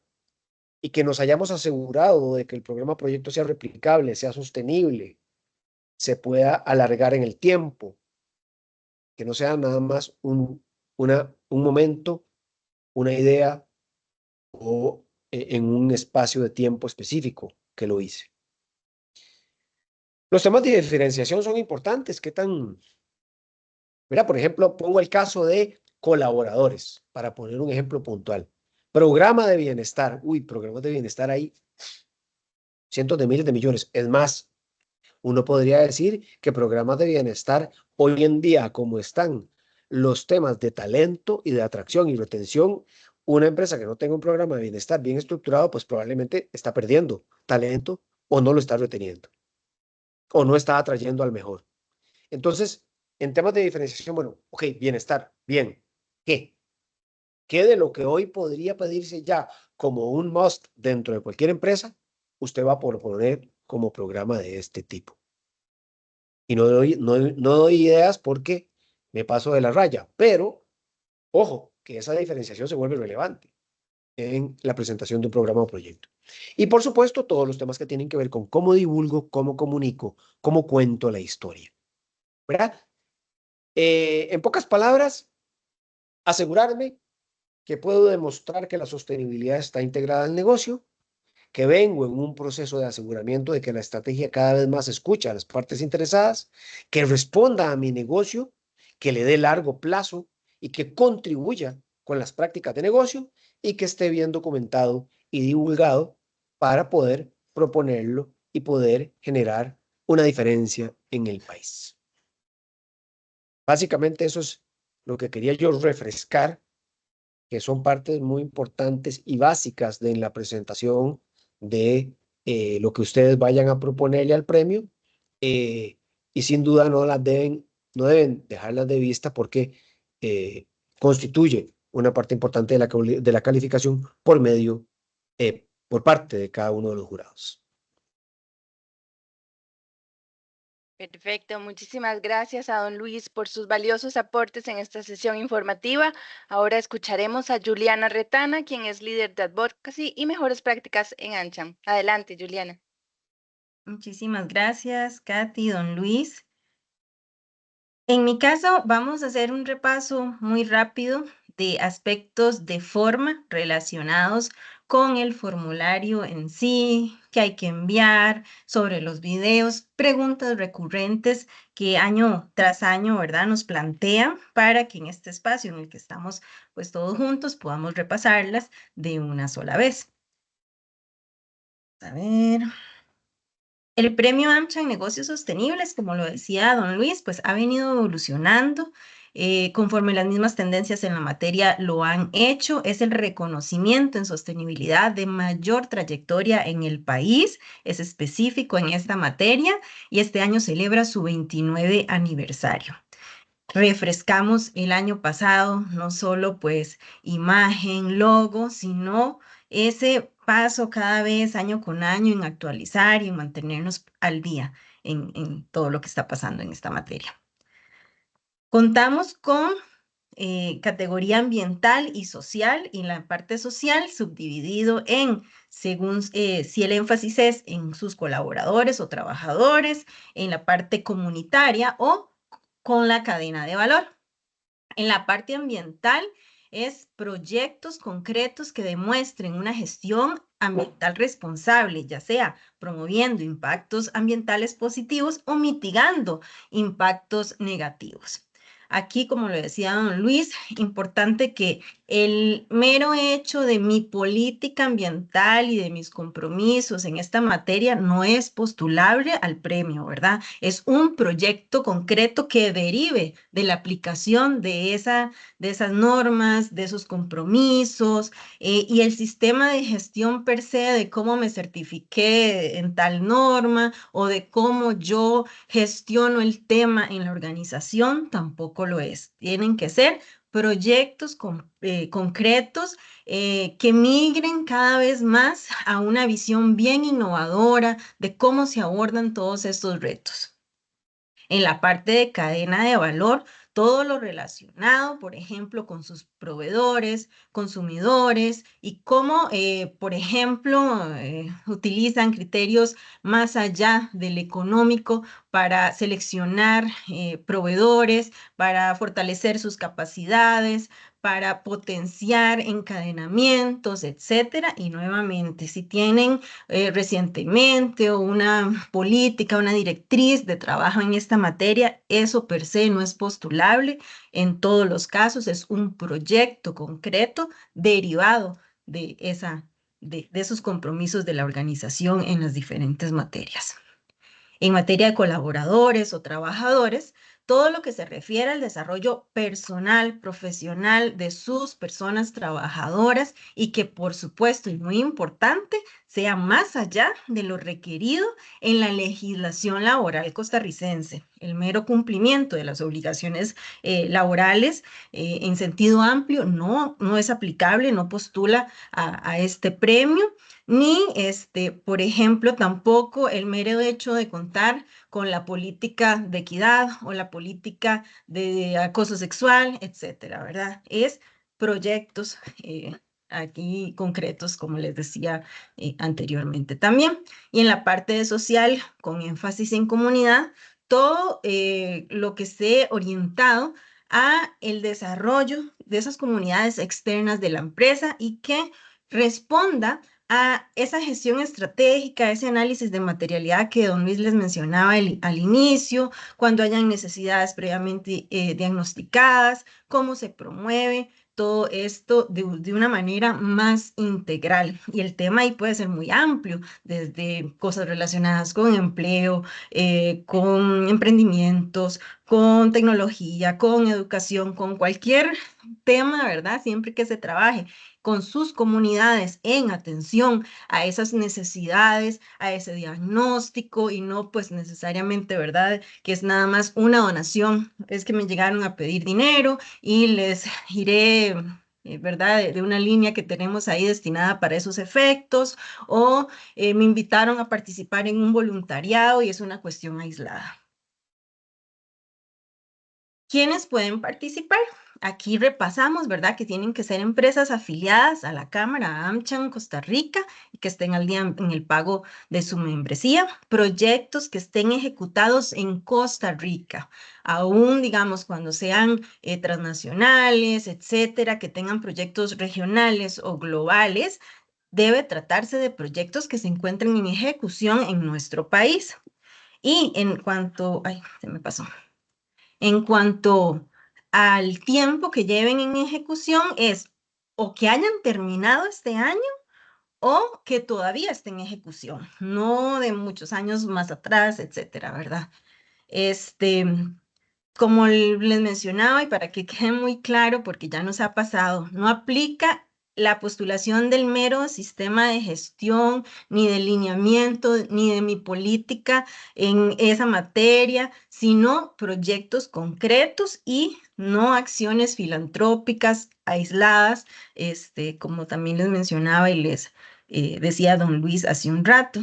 y que nos hayamos asegurado de que el programa proyecto sea replicable, sea sostenible, se pueda alargar en el tiempo, que no sea nada más un momento, una idea o en un espacio de tiempo específico que lo hice. Los temas de diferenciación son importantes. ¿Qué tan? Mira, por ejemplo, pongo el caso de colaboradores, para poner un ejemplo puntual. Programa de bienestar. Uy, programas de bienestar hay cientos de miles de millones. Es más, uno podría decir que programas de bienestar hoy en día, como están los temas de talento y de atracción y retención, una empresa que no tenga un programa de bienestar bien estructurado, pues probablemente está perdiendo talento o no lo está reteniendo o no está atrayendo al mejor. Entonces, en temas de diferenciación, bueno, ok, bienestar, bien. ¿Qué? ¿Qué de lo que hoy podría pedirse ya como un must dentro de cualquier empresa, usted va a proponer como programa de este tipo? Y no doy ideas porque me paso de la raya, pero ojo, que esa diferenciación se vuelve relevante en la presentación de un programa o proyecto. Y por supuesto, todos los temas que tienen que ver con cómo divulgo, cómo comunico, cómo cuento la historia, ¿verdad? En pocas palabras, asegurarme que puedo demostrar que la sostenibilidad está integrada al negocio, que vengo en un proceso de aseguramiento de que la estrategia cada vez más escucha a las partes interesadas, que responda a mi negocio, que le dé largo plazo y que contribuya con las prácticas de negocio y que esté bien documentado y divulgado para poder proponerlo y poder generar una diferencia en el país. Básicamente eso es lo que quería yo refrescar, que son partes muy importantes y básicas de la presentación de lo que ustedes vayan a proponerle al premio, y sin duda no deben dejarlas de vista porque constituye una parte importante de la calificación por medio por parte de cada uno de los jurados. Perfecto, muchísimas gracias a don Luis por sus valiosos aportes en esta sesión informativa. Ahora escucharemos a Juliana Retana, quien es líder de Advocacy y Mejores Prácticas en AmCham. Adelante, Juliana. Muchísimas gracias, Katy, don Luis. En mi caso, vamos a hacer un repaso muy rápido de aspectos de forma relacionados con el formulario en sí, que hay que enviar, sobre los videos, preguntas recurrentes que año tras año, ¿verdad?, nos plantean para que en este espacio en el que estamos pues todos juntos podamos repasarlas de una sola vez. A ver. El premio AmCham Negocios Sostenibles, como lo decía don Luis, pues ha venido evolucionando conforme las mismas tendencias en la materia lo han hecho. Es el reconocimiento en sostenibilidad de mayor trayectoria en el país, es específico en esta materia y este año celebra su 29 aniversario. Refrescamos el año pasado, no solo pues imagen, logo, sino ese paso cada vez, año con año, en actualizar y en mantenernos al día en todo lo que está pasando en esta materia. Contamos con categoría ambiental y social, y la parte social subdividido en, según si el énfasis es en sus colaboradores o trabajadores, en la parte comunitaria o con la cadena de valor. En la parte ambiental es proyectos concretos que demuestren una gestión ambiental responsable, ya sea promoviendo impactos ambientales positivos o mitigando impactos negativos. Aquí, como lo decía don Luis, importante que el mero hecho de mi política ambiental y de mis compromisos en esta materia no es postulable al premio, ¿verdad? Es un proyecto concreto que derive de la aplicación de esas normas, de esos compromisos y el sistema de gestión per se de cómo me certifiqué en tal norma o de cómo yo gestiono el tema en la organización tampoco lo es. Tienen que ser proyectos concretos que migren cada vez más a una visión bien innovadora de cómo se abordan todos estos retos. En la parte de cadena de valor, todo lo relacionado, por ejemplo, con sus proveedores, consumidores y cómo, por ejemplo, utilizan criterios más allá del económico para seleccionar proveedores, para fortalecer sus capacidades, para potenciar encadenamientos, etcétera. Y nuevamente, si tienen recientemente o una política, una directriz de trabajo en esta materia, eso per se no es postulable. En todos los casos es un proyecto concreto derivado de esos compromisos de la organización en las diferentes materias. En materia de colaboradores o trabajadores, todo lo que se refiere al desarrollo personal, profesional de sus personas trabajadoras y que, por supuesto, y muy importante, sea más allá de lo requerido en la legislación laboral costarricense. El mero cumplimiento de las obligaciones laborales en sentido amplio no es aplicable, no postula a este premio ni por ejemplo, tampoco el mero hecho de contar con la política de equidad o la política de acoso sexual, etcétera, ¿verdad? Es proyectos aquí concretos, como les decía anteriormente también. Y en la parte de social, con énfasis en comunidad, todo lo que esté orientado a el desarrollo de esas comunidades externas de la empresa y que responda a esa gestión estratégica, ese análisis de materialidad que don Luis les mencionaba al inicio, cuando hayan necesidades previamente diagnosticadas, cómo se promueve todo esto de una manera más integral. Y el tema ahí puede ser muy amplio, desde cosas relacionadas con empleo, con emprendimientos, con tecnología, con educación, con cualquier tema, ¿verdad? Siempre que se trabaje con sus comunidades en atención a esas necesidades, a ese diagnóstico y no pues necesariamente, ¿verdad? Que es nada más una donación, es que me llegaron a pedir dinero y les iré ¿verdad? De una línea que tenemos ahí destinada para esos efectos, o me invitaron a participar en un voluntariado y es una cuestión aislada. ¿Quiénes pueden participar? Aquí repasamos, ¿verdad? Que tienen que ser empresas afiliadas a la Cámara, a AmCham Costa Rica, y que estén al día en el pago de su membresía. Proyectos que estén ejecutados en Costa Rica, aún, digamos, cuando sean transnacionales, etcétera, que tengan proyectos regionales o globales, debe tratarse de proyectos que se encuentren en ejecución en nuestro país. Y en cuanto, ay, se me pasó. En cuanto al tiempo que lleven en ejecución, es o que hayan terminado este año o que todavía estén en ejecución, no de muchos años más atrás, etcétera, ¿verdad? Como les mencionaba, y para que quede muy claro, porque ya nos ha pasado, no aplica la postulación del mero sistema de gestión, ni de lineamiento, ni de mi política en esa materia, sino proyectos concretos y no acciones filantrópicas aisladas, como también les mencionaba y les decía don Luis hace un rato.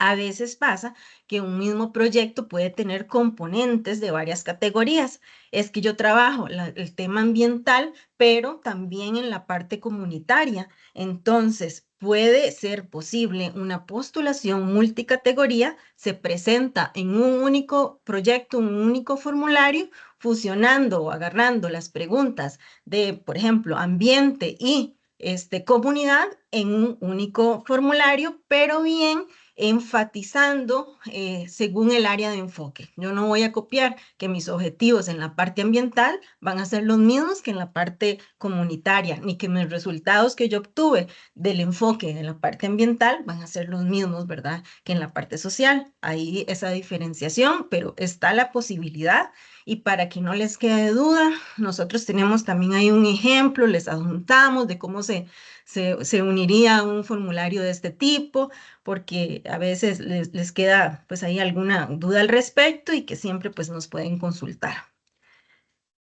A veces pasa que un mismo proyecto puede tener componentes de varias categorías. Es que yo trabajo el tema ambiental, pero también en la parte comunitaria. Entonces, puede ser posible una postulación multicategoría, se presenta en un único proyecto, un único formulario, fusionando o agarrando las preguntas de, por ejemplo, ambiente y comunidad en un único formulario, pero bien enfatizando según el área de enfoque. Yo no voy a copiar que mis objetivos en la parte ambiental van a ser los mismos que en la parte comunitaria, ni que mis resultados que yo obtuve del enfoque en la parte ambiental van a ser los mismos, ¿verdad? Que en la parte social. Ahí esa diferenciación, pero está la posibilidad. Y para que no les quede duda, nosotros tenemos también ahí un ejemplo, les adjuntamos de cómo se uniría un formulario de este tipo, porque a veces les queda pues ahí alguna duda al respecto y que siempre pues nos pueden consultar.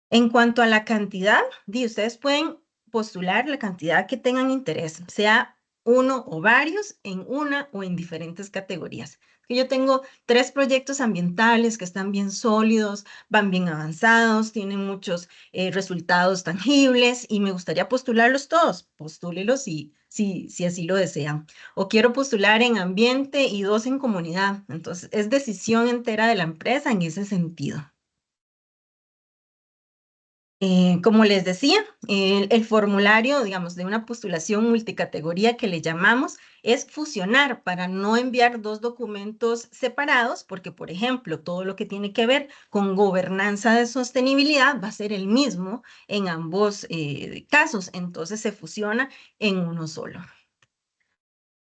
En cuanto a la cantidad, ustedes pueden postular la cantidad que tengan interés, sea uno o varios en una o en diferentes categorías. Yo tengo 3 proyectos ambientales que están bien sólidos, van bien avanzados, tienen muchos resultados tangibles y me gustaría postularlos todos. Postúlelos si así lo desean. O quiero postular en ambiente y 2 en comunidad. Entonces, es decisión entera de la empresa en ese sentido. Como les decía, el formulario, digamos, de una postulación multicategoría que le llamamos es fusionar para no enviar 2 documentos separados, porque, por ejemplo, todo lo que tiene que ver con gobernanza de sostenibilidad va a ser el mismo en ambos casos, entonces se fusiona en uno solo.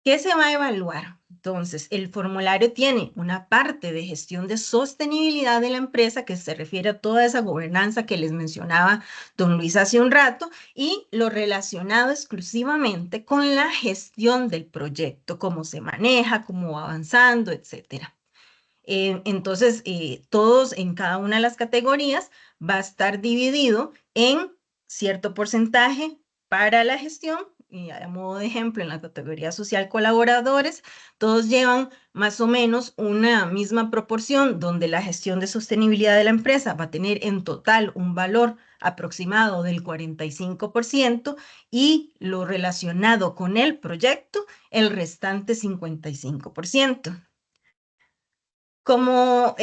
¿Qué se va a evaluar? Entonces, el formulario tiene una parte de gestión de sostenibilidad de la empresa que se refiere a toda esa gobernanza que les mencionaba don Luis hace un rato y lo relacionado exclusivamente con la gestión del proyecto, cómo se maneja, cómo va avanzando, etcétera. Entonces, todos en cada una de las categorías va a estar dividido en cierto porcentaje para la gestión. Y a modo de ejemplo, en la categoría social colaboradores, todos llevan más o menos una misma proporción, donde la gestión de sostenibilidad de la empresa va a tener en total un valor aproximado del 45% y lo relacionado con el proyecto, el restante 55%. Como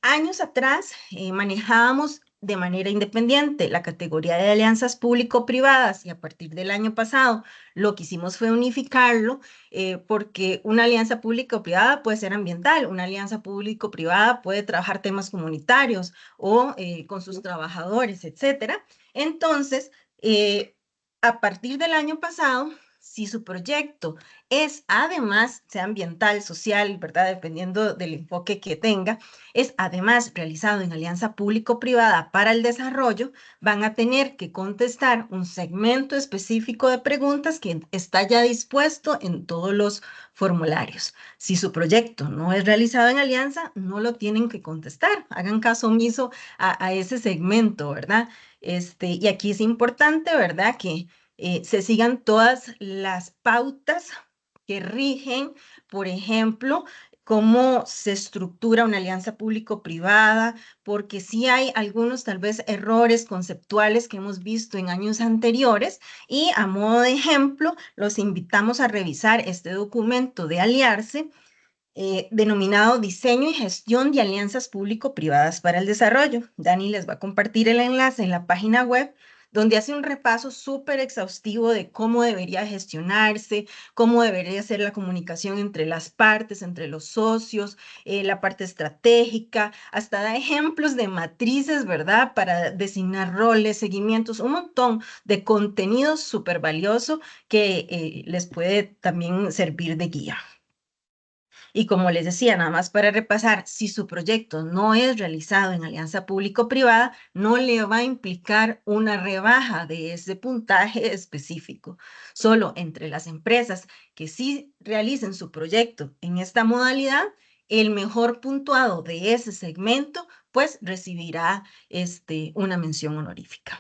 años atrás manejábamos de manera independiente la categoría de alianzas público-privadas y a partir del año pasado lo que hicimos fue unificarlo porque una alianza público-privada puede ser ambiental, una alianza público-privada puede trabajar temas comunitarios o con sus trabajadores, etcétera. Entonces, a partir del año pasado si su proyecto es además, sea ambiental, social, ¿verdad? Dependiendo del enfoque que tenga, es además realizado en alianza público-privada para el desarrollo, van a tener que contestar un segmento específico de preguntas que está ya dispuesto en todos los formularios. Si su proyecto no es realizado en alianza, no lo tienen que contestar. Hagan caso omiso a ese segmento, ¿verdad? Y aquí es importante, ¿verdad? Que se sigan todas las pautas que rigen, por ejemplo, cómo se estructura una alianza público-privada, porque sí hay algunos tal vez errores conceptuales que hemos visto en años anteriores y a modo de ejemplo, los invitamos a revisar este documento de aliarse denominado Diseño y Gestión de Alianzas Público-Privadas para el Desarrollo. Dani les va a compartir el enlace en la página web donde hace un repaso súper exhaustivo de cómo debería gestionarse, cómo debería ser la comunicación entre las partes, entre los socios, la parte estratégica, hasta da ejemplos de matrices, ¿verdad? Para designar roles, seguimientos, un montón de contenido súper valioso que les puede también servir de guía. Y como les decía, nada más para repasar, si su proyecto no es realizado en alianza público-privada, no le va a implicar una rebaja de ese puntaje específico. Solo entre las empresas que sí realicen su proyecto en esta modalidad, el mejor puntuado de ese segmento, pues recibirá una mención honorífica.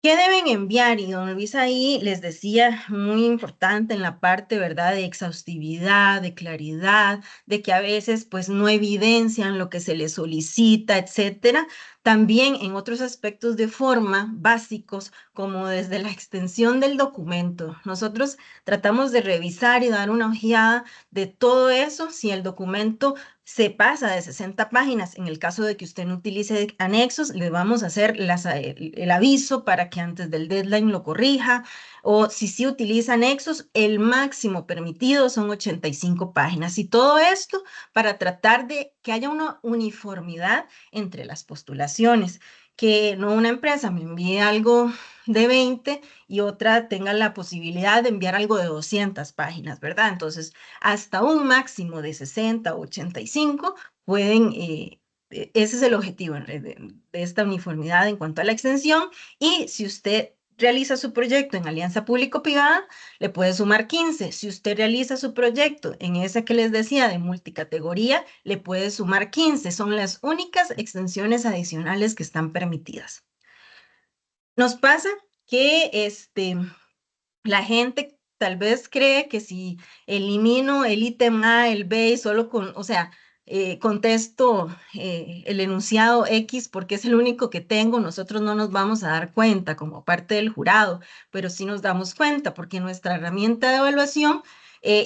¿Qué deben enviar? Y don Luis ahí les decía, muy importante en la parte, ¿verdad?, de exhaustividad, de claridad, de que a veces pues no evidencian lo que se les solicita, etcétera. También en otros aspectos de forma básicos, como desde la extensión del documento. Nosotros tratamos de revisar y dar una ojeada de todo eso, si el documento se pasa de 60 páginas. En el caso de que usted no utilice anexos, le vamos a hacer el aviso para que antes del deadline lo corrija. O si sí utiliza anexos, el máximo permitido son 85 páginas. Y todo esto para tratar de que haya una uniformidad entre las postulaciones. Que no una empresa me envíe algo de 20 y otra tenga la posibilidad de enviar algo de 200 páginas, ¿verdad? Entonces, hasta un máximo de 60 o 85 pueden, ese es el objetivo de esta uniformidad en cuanto a la extensión. Y si usted realiza su proyecto en alianza público-privada, le puede sumar 15. Si usted realiza su proyecto en esa que les decía de multicategoría, le puede sumar 15. Son las únicas extensiones adicionales que están permitidas. Nos pasa que la gente tal vez cree que si elimino el ítem A, el B, y solo contesto el enunciado X porque es el único que tengo, nosotros no nos vamos a dar cuenta como parte del jurado, pero sí nos damos cuenta porque nuestra herramienta de evaluación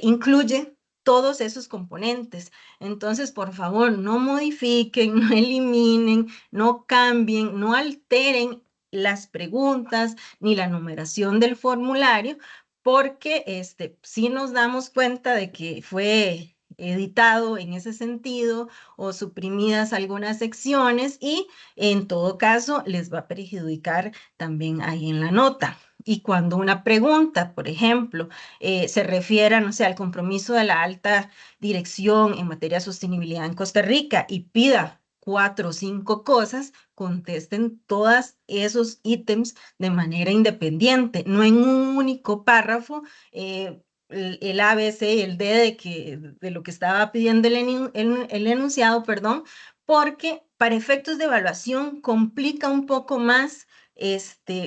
incluye todos esos componentes. Entonces, por favor, no modifiquen, no eliminen, no cambien, no alteren las preguntas ni la numeración del formulario, porque sí nos damos cuenta de que fue editado en ese sentido o suprimidas algunas secciones y en todo caso les va a perjudicar también ahí en la nota. Y cuando una pregunta, por ejemplo, se refiere, no sé, al compromiso de la alta dirección en materia de sostenibilidad en Costa Rica y pida 4 o 5 cosas, contesten todos esos ítems de manera independiente, no en un único párrafo, el A, B, C y el D de lo que estaba pidiendo el enunciado, perdón, porque para efectos de evaluación complica un poco más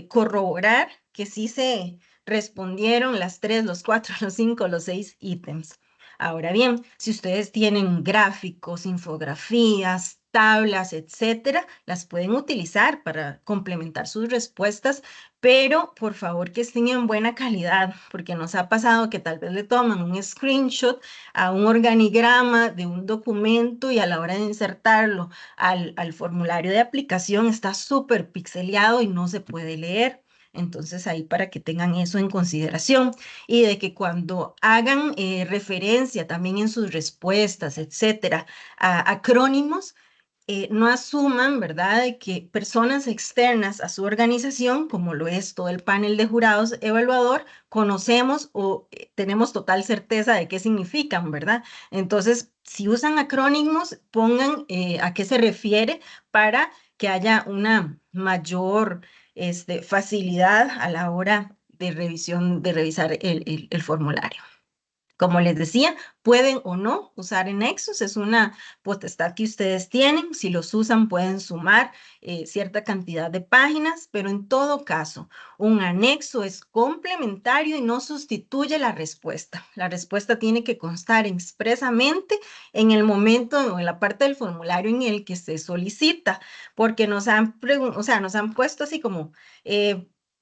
corroborar que sí se respondieron las 3, los 4, los 5, los 6 ítems. Ahora bien, si ustedes tienen gráficos, infografías, tablas, etcétera, las pueden utilizar para complementar sus respuestas, pero por favor que estén en buena calidad, porque nos ha pasado que tal vez le toman un screenshot a un organigrama de un documento y a la hora de insertarlo al formulario de aplicación está súper pixeleado y no se puede leer. Entonces ahí para que tengan eso en consideración y de que cuando hagan referencia también en sus respuestas, etcétera, a acrónimos, no asuman, ¿verdad?, de que personas externas a su organización, como lo es todo el panel de jurados evaluador, conocemos o tenemos total certeza de qué significan, ¿verdad? Entonces, si usan acrónimos, pongan a qué se refiere para que haya una mayor facilidad a la hora de revisar el formulario. Como les decía, pueden o no usar anexos, es una potestad que ustedes tienen. Si los usan, pueden sumar cierta cantidad de páginas, pero en todo caso, un anexo es complementario y no sustituye la respuesta. La respuesta tiene que constar expresamente en el momento o en la parte del formulario en el que se solicita, porque nos han puesto así como...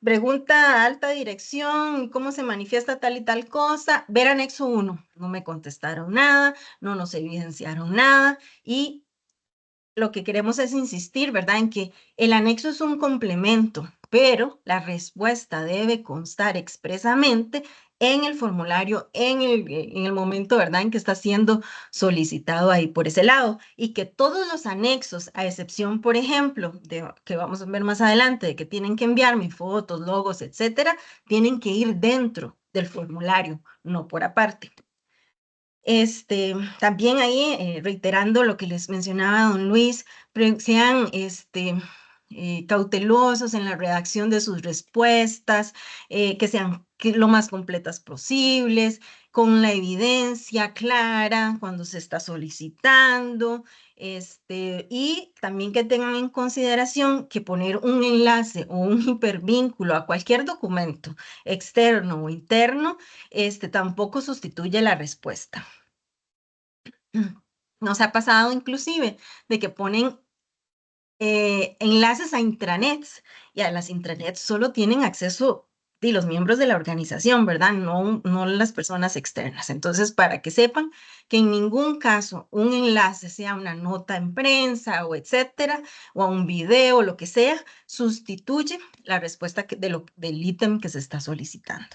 pregunta alta dirección, ¿cómo se manifiesta tal y tal cosa? Ver anexo 1. No me contestaron nada, no nos evidenciaron nada y lo que queremos es insistir, ¿verdad?, en que el anexo es un complemento, pero la respuesta debe constar expresamente en el formulario, en el momento, ¿verdad?, en que está siendo solicitado ahí por ese lado. Y que todos los anexos, a excepción, por ejemplo, de que vamos a ver más adelante, de que tienen que enviarme fotos, logos, etcétera, tienen que ir dentro del formulario, no por aparte. También ahí, reiterando lo que les mencionaba don Luis, sean cautelosos en la redacción de sus respuestas, que sean lo más completas posibles, con la evidencia clara cuando se está solicitando, y también que tengan en consideración que poner un enlace o un hipervínculo a cualquier documento externo o interno, tampoco sustituye la respuesta. Nos ha pasado inclusive de que ponen enlaces a intranets y a las intranets solo tienen acceso los miembros de la organización, ¿verdad? No las personas externas. Entonces, para que sepan que en ningún caso un enlace, sea una nota en prensa o etcétera, o a un video, lo que sea, sustituye la respuesta del ítem que se está solicitando.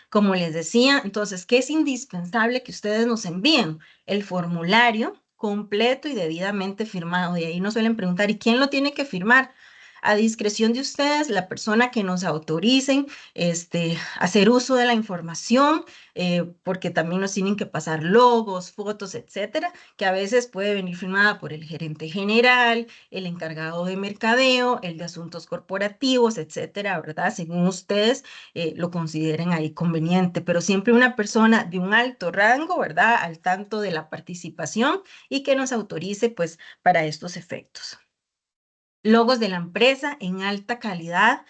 Como les decía, entonces, ¿qué es indispensable que ustedes nos envíen? El formulario completo y debidamente firmado. Y ahí nos suelen preguntar, ¿y quién lo tiene que firmar? A discreción de ustedes, la persona que nos autoricen hacer uso de la información, porque también nos tienen que pasar logos, fotos, etcétera, que a veces puede venir firmada por el gerente general, el encargado de mercadeo, el de asuntos corporativos, etcétera, ¿verdad? Según ustedes lo consideren ahí conveniente, pero siempre una persona de un alto rango, ¿verdad?, al tanto de la participación y que nos autorice, pues, para estos efectos. Logos de la empresa en alta calidad,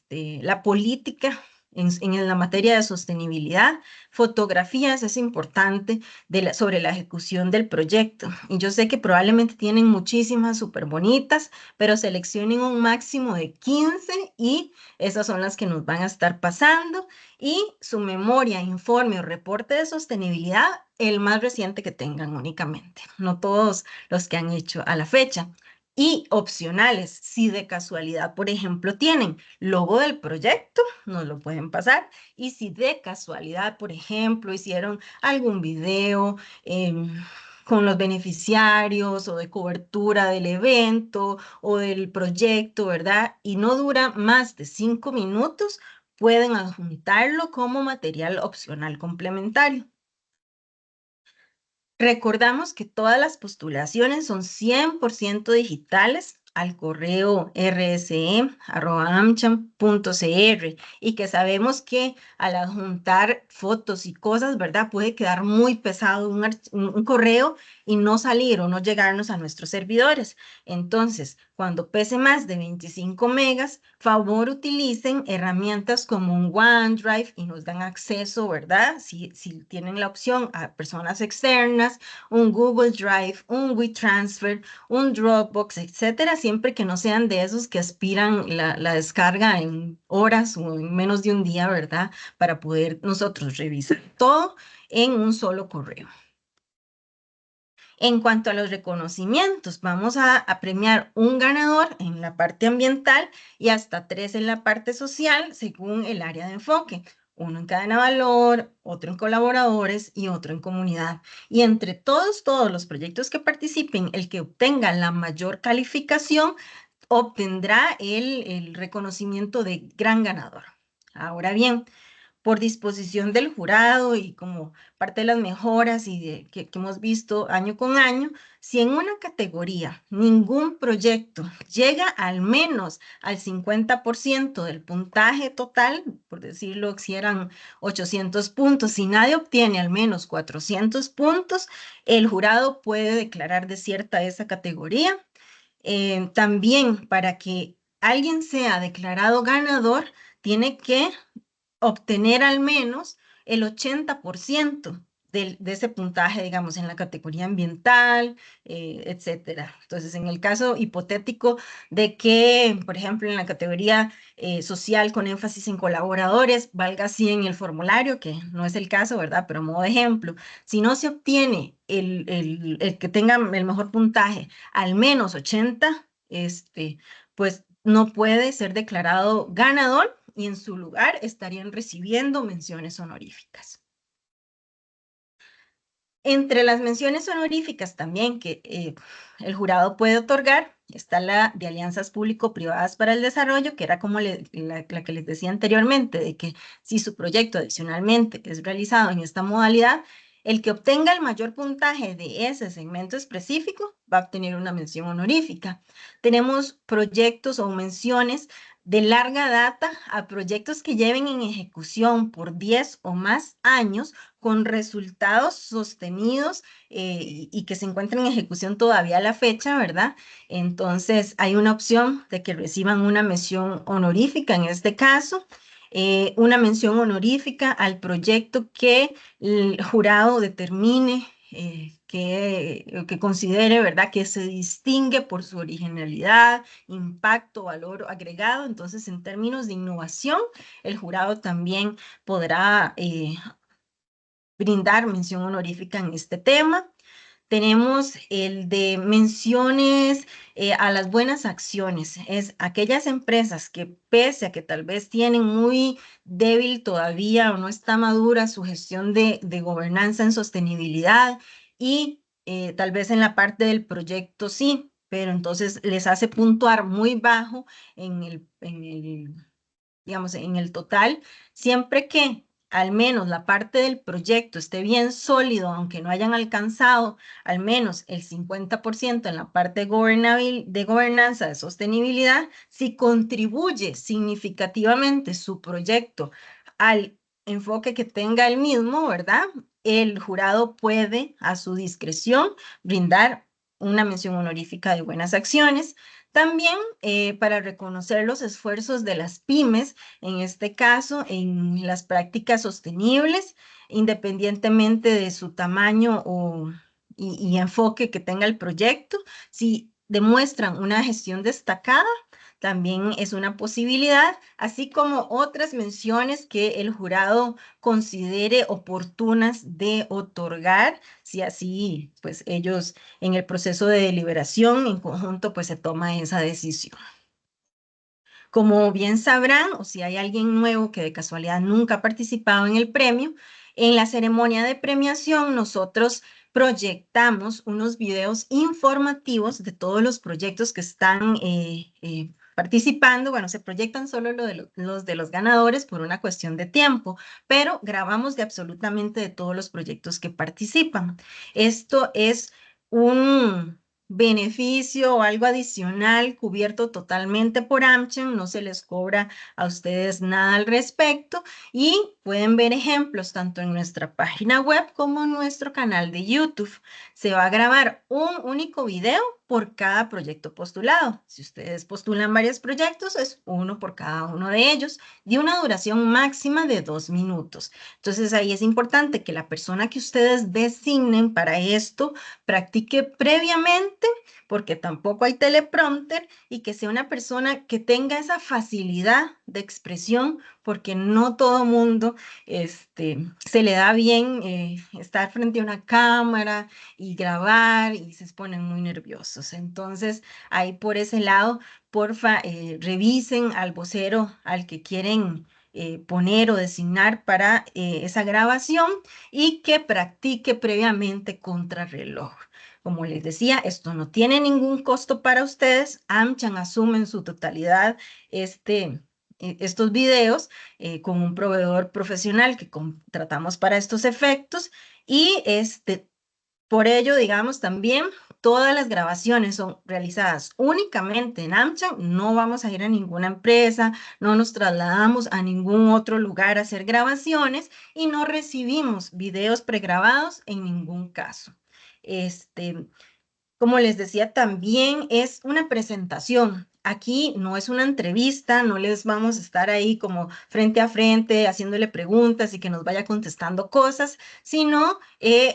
la política en la materia de sostenibilidad, fotografías es importante sobre la ejecución del proyecto. Y yo sé que probablemente tienen muchísimas súper bonitas, pero seleccionen un máximo de 15 y esas son las que nos van a estar pasando. Y su memoria, informe o reporte de sostenibilidad, el más reciente que tengan únicamente, no todos los que han hecho a la fecha. Y opcionales, si de casualidad, por ejemplo, tienen logo del proyecto, nos lo pueden pasar. Y si de casualidad, por ejemplo, hicieron algún video con los beneficiarios o de cobertura del evento o del proyecto, ¿verdad? Y no dura más de 5 minutos, pueden adjuntarlo como material opcional complementario. Recordamos que todas las postulaciones son 100% digitales al correo rse@amcham.cr y que sabemos que al adjuntar fotos y cosas, ¿verdad?, puede quedar muy pesado un correo y no salir o no llegarnos a nuestros servidores. Entonces, cuando pese más de 25 megas, favor utilicen herramientas como un OneDrive y nos dan acceso, ¿verdad?, si tienen la opción, a personas externas, un Google Drive, un WeTransfer, un Dropbox, etcétera, siempre que no sean de esos que aspiran la descarga en horas o en menos de un día, ¿verdad?, para poder nosotros revisar todo en un solo correo. En cuanto a los reconocimientos, vamos a premiar un ganador en la parte ambiental y hasta 3 en la parte social, según el área de enfoque. uno en cadena de valor, otro en colaboradores y otro en comunidad. Y entre todos los proyectos que participen, el que obtenga la mayor calificación obtendrá el reconocimiento de gran ganador. Ahora bien, por disposición del jurado y como parte de las mejoras que hemos visto año con año, si en una categoría ningún proyecto llega al menos al 50% del puntaje total, por decirlo, si eran 800 puntos, si nadie obtiene al menos 400 puntos, el jurado puede declarar desierta esa categoría. También para que alguien sea declarado ganador, tiene que obtener al menos el 80% de ese puntaje, digamos, en la categoría ambiental, etcétera. Entonces, en el caso hipotético de que, por ejemplo, en la categoría social con énfasis en colaboradores, valga así en el formulario, que no es el caso, ¿verdad? Pero a modo de ejemplo, si no se obtiene el que tenga el mejor puntaje, al menos 80, pues no puede ser declarado ganador y en su lugar estarían recibiendo menciones honoríficas. Entre las menciones honoríficas también que el jurado puede otorgar está la de alianzas público-privadas para el desarrollo, que era como la que les decía anteriormente, de que si su proyecto adicionalmente es realizado en esta modalidad, el que obtenga el mayor puntaje de ese segmento específico va a obtener una mención honorífica. Tenemos proyectos o menciones de larga data a proyectos que lleven en ejecución por 10 o más años con resultados sostenidos y que se encuentren en ejecución todavía a la fecha, ¿verdad? Entonces, hay una opción de que reciban una mención honorífica en este caso. Una mención honorífica al proyecto que el jurado determine que considere, ¿verdad?, que se distingue por su originalidad, impacto, valor agregado. Entonces, en términos de innovación, el jurado también podrá brindar mención honorífica en este tema. Tenemos el de menciones a las buenas acciones. Es aquellas empresas que pese a que tal vez tienen muy débil todavía o no está madura su gestión de gobernanza en sostenibilidad y tal vez en la parte del proyecto sí, pero entonces les hace puntuar muy bajo digamos, en el total, siempre que al menos la parte del proyecto esté bien sólido, aunque no hayan alcanzado al menos el 50% en la parte de gobernanza de sostenibilidad, si contribuye significativamente su proyecto al enfoque que tenga el mismo, ¿verdad? El jurado puede a su discreción brindar una mención honorífica de buenas acciones. También para reconocer los esfuerzos de las pymes, en este caso, en las prácticas sostenibles, independientemente de su tamaño y enfoque que tenga el proyecto. Si demuestran una gestión destacada, también es una posibilidad, así como otras menciones que el jurado considere oportunas de otorgar, si así, pues ellos en el proceso de deliberación en conjunto, pues se toma esa decisión. Como bien sabrán, o si hay alguien nuevo que de casualidad nunca ha participado en el premio, en la ceremonia de premiación nosotros proyectamos unos videos informativos de todos los proyectos que están participando. Bueno, se proyectan solo los de los ganadores por una cuestión de tiempo, pero grabamos de absolutamente de todos los proyectos que participan. Esto es un beneficio o algo adicional cubierto totalmente por AmCham, no se les cobra a ustedes nada al respecto y pueden ver ejemplos tanto en nuestra página web como en nuestro canal de YouTube. Se va a grabar un único video por cada proyecto postulado. Si ustedes postulan varios proyectos, es uno por cada uno de ellos, de una duración máxima de 2 minutos. Entonces ahí es importante que la persona que ustedes designen para esto practique previamente, porque tampoco hay teleprompter, y que sea una persona que tenga esa facilidad de expresión, porque no todo mundo se le da bien estar frente a una cámara y grabar y se ponen muy nerviosos. Entonces, ahí por ese lado, porfa, revisen al vocero al que quieren poner o designar para esa grabación y que practique previamente contrarreloj. Como les decía, esto no tiene ningún costo para ustedes. AmCham asume en su totalidad estos videos con un proveedor profesional que contratamos para estos efectos y por ello, digamos, también todas las grabaciones son realizadas únicamente en AmCham, no vamos a ir a ninguna empresa, no nos trasladamos a ningún otro lugar a hacer grabaciones y no recibimos videos pregrabados en ningún caso. Como les decía, también es una presentación. Aquí no es una entrevista, no les vamos a estar ahí como frente a frente haciéndole preguntas y que nos vaya contestando cosas, sino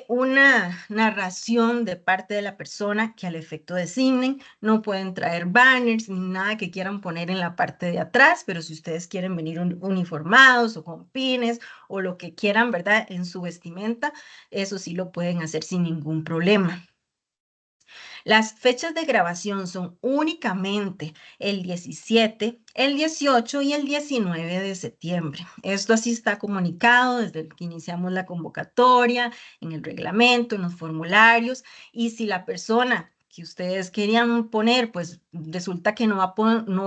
una narración de parte de la persona que al efecto designen. No pueden traer banners ni nada que quieran poner en la parte de atrás, pero si ustedes quieren venir uniformados o con pines o lo que quieran, ¿verdad? En su vestimenta, eso sí lo pueden hacer sin ningún problema. Las fechas de grabación son únicamente el 17, el 18 y el 19 de septiembre. Esto así está comunicado desde que iniciamos la convocatoria, en el reglamento, en los formularios, y si la persona que ustedes querían poner, pues resulta que no va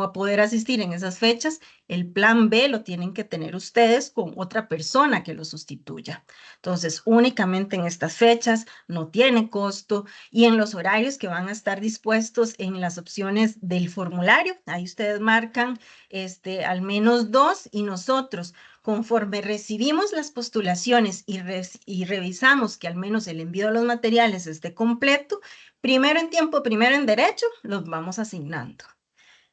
a poder asistir en esas fechas, el plan B lo tienen que tener ustedes con otra persona que lo sustituya. Entonces, únicamente en estas fechas, no tiene costo, y en los horarios que van a estar dispuestos en las opciones del formulario. Ahí ustedes marcan al menos 2 y nosotros, conforme recibimos las postulaciones y revisamos que al menos el envío de los materiales esté completo, primero en tiempo, primero en derecho, los vamos asignando.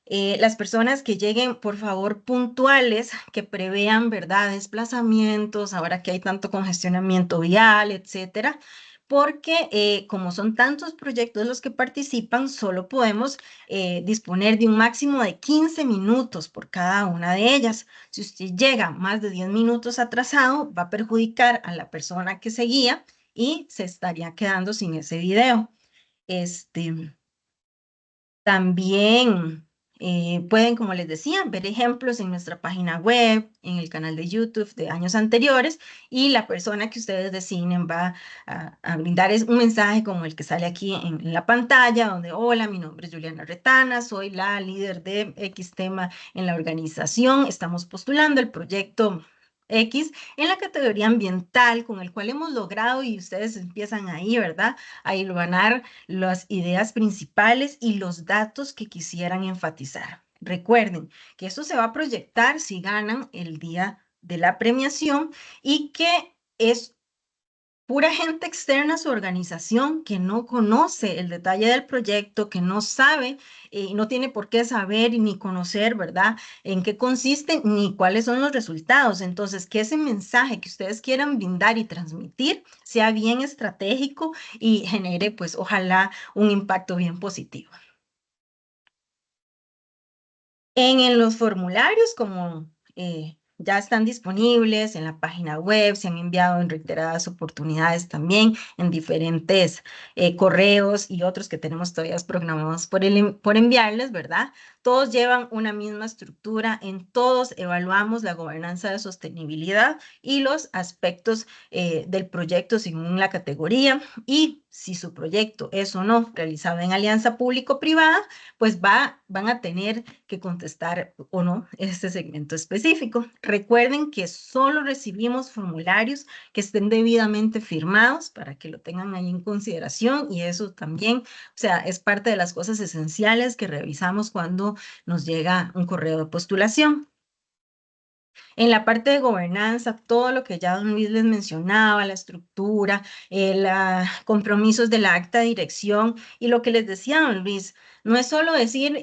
Las personas que lleguen, por favor, puntuales, que prevean, ¿verdad?, desplazamientos, ahora que hay tanto congestionamiento vial, etcétera, porque como son tantos proyectos los que participan, solo podemos disponer de un máximo de 15 minutos por cada una de ellas. Si usted llega más de 10 minutos atrasado, va a perjudicar a la persona que seguía y se estaría quedando sin ese video. También pueden, como les decía, ver ejemplos en nuestra página web, en el canal de YouTube de años anteriores, y la persona que ustedes designen va a brindar un mensaje como el que sale aquí en la pantalla, donde: hola, mi nombre es Juliana Retana, soy la líder de X tema en la organización, estamos postulando el proyecto X en la categoría ambiental, con el cual hemos logrado, y ustedes empiezan ahí, ¿verdad?, a hilvanar las ideas principales y los datos que quisieran enfatizar. Recuerden que esto se va a proyectar si ganan el día de la premiación y que es pura gente externa a su organización que no conoce el detalle del proyecto, que no sabe y no tiene por qué saber ni conocer, ¿verdad?, en qué consiste ni cuáles son los resultados. Entonces, que ese mensaje que ustedes quieran brindar y transmitir sea bien estratégico y genere, pues, ojalá un impacto bien positivo. En los formularios, como ya están disponibles en la página web, se han enviado en reiteradas oportunidades también en diferentes correos y otros que tenemos todavía programados por enviarles, ¿verdad? Todos llevan una misma estructura, en todos evaluamos la gobernanza de sostenibilidad y los aspectos del proyecto según la categoría, y si su proyecto es o no realizado en alianza público-privada, pues van a tener que contestar o no este segmento específico. Recuerden que solo recibimos formularios que estén debidamente firmados para que lo tengan ahí en consideración, y eso también, o sea, es parte de las cosas esenciales que revisamos cuando nos llega un correo de postulación. En la parte de gobernanza, todo lo que ya don Luis les mencionaba, la estructura, los compromisos de la acta de dirección, y lo que les decía don Luis, no es solo decir,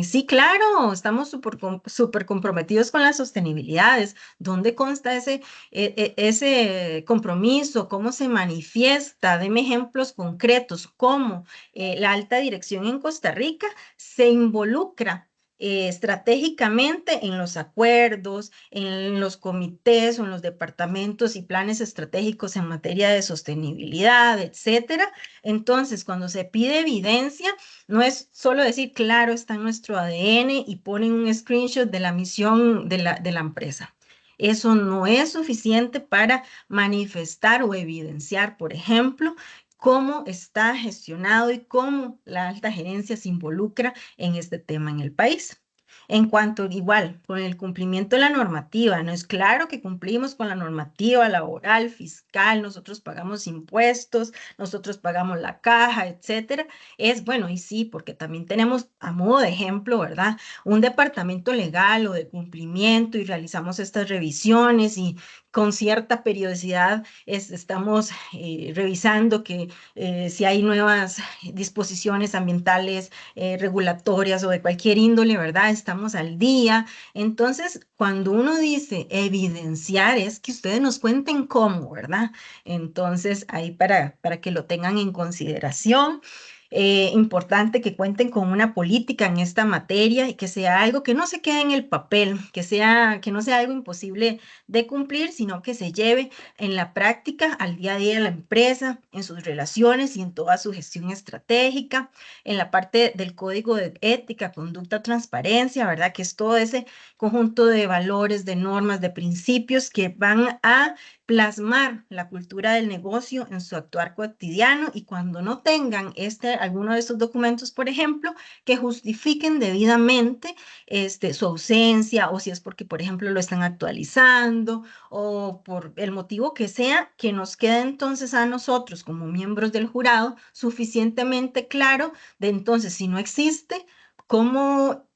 sí, claro, estamos súper comprometidos con las sostenibilidades. ¿Dónde consta ese compromiso? ¿Cómo se manifiesta? Deme ejemplos concretos, cómo la alta dirección en Costa Rica se involucra estratégicamente en los acuerdos, en los comités o en los departamentos y planes estratégicos en materia de sostenibilidad, etcétera. Entonces, cuando se pide evidencia, no es solo decir, claro, está en nuestro ADN y ponen un screenshot de la misión de la empresa. Eso no es suficiente para manifestar o evidenciar, por ejemplo, cómo está gestionado y cómo la alta gerencia se involucra en este tema en el país. En cuanto igual con el cumplimiento de la normativa, no es claro que cumplimos con la normativa laboral, fiscal, nosotros pagamos impuestos, nosotros pagamos la caja, etcétera. Es bueno, y sí, porque también tenemos a modo de ejemplo, ¿verdad? Un departamento legal o de cumplimiento y realizamos estas revisiones y con cierta periodicidad estamos revisando que si hay nuevas disposiciones ambientales, regulatorias o de cualquier índole, ¿verdad? Estamos al día. Entonces, cuando uno dice evidenciar, es que ustedes nos cuenten cómo, ¿verdad? Entonces, ahí para que lo tengan en consideración. Importante que cuenten con una política en esta materia y que sea algo que no se quede en el papel, que no sea algo imposible de cumplir, sino que se lleve en la práctica al día a día de la empresa, en sus relaciones y en toda su gestión estratégica, en la parte del código de ética, conducta, transparencia, ¿verdad? Que es todo ese conjunto de valores, de normas, de principios que van a plasmar la cultura del negocio en su actuar cotidiano y cuando no tengan alguno de estos documentos, por ejemplo, que justifiquen debidamente su ausencia o si es porque, por ejemplo, lo están actualizando o por el motivo que sea, que nos quede entonces a nosotros como miembros del jurado suficientemente claro de entonces si no existe, cómo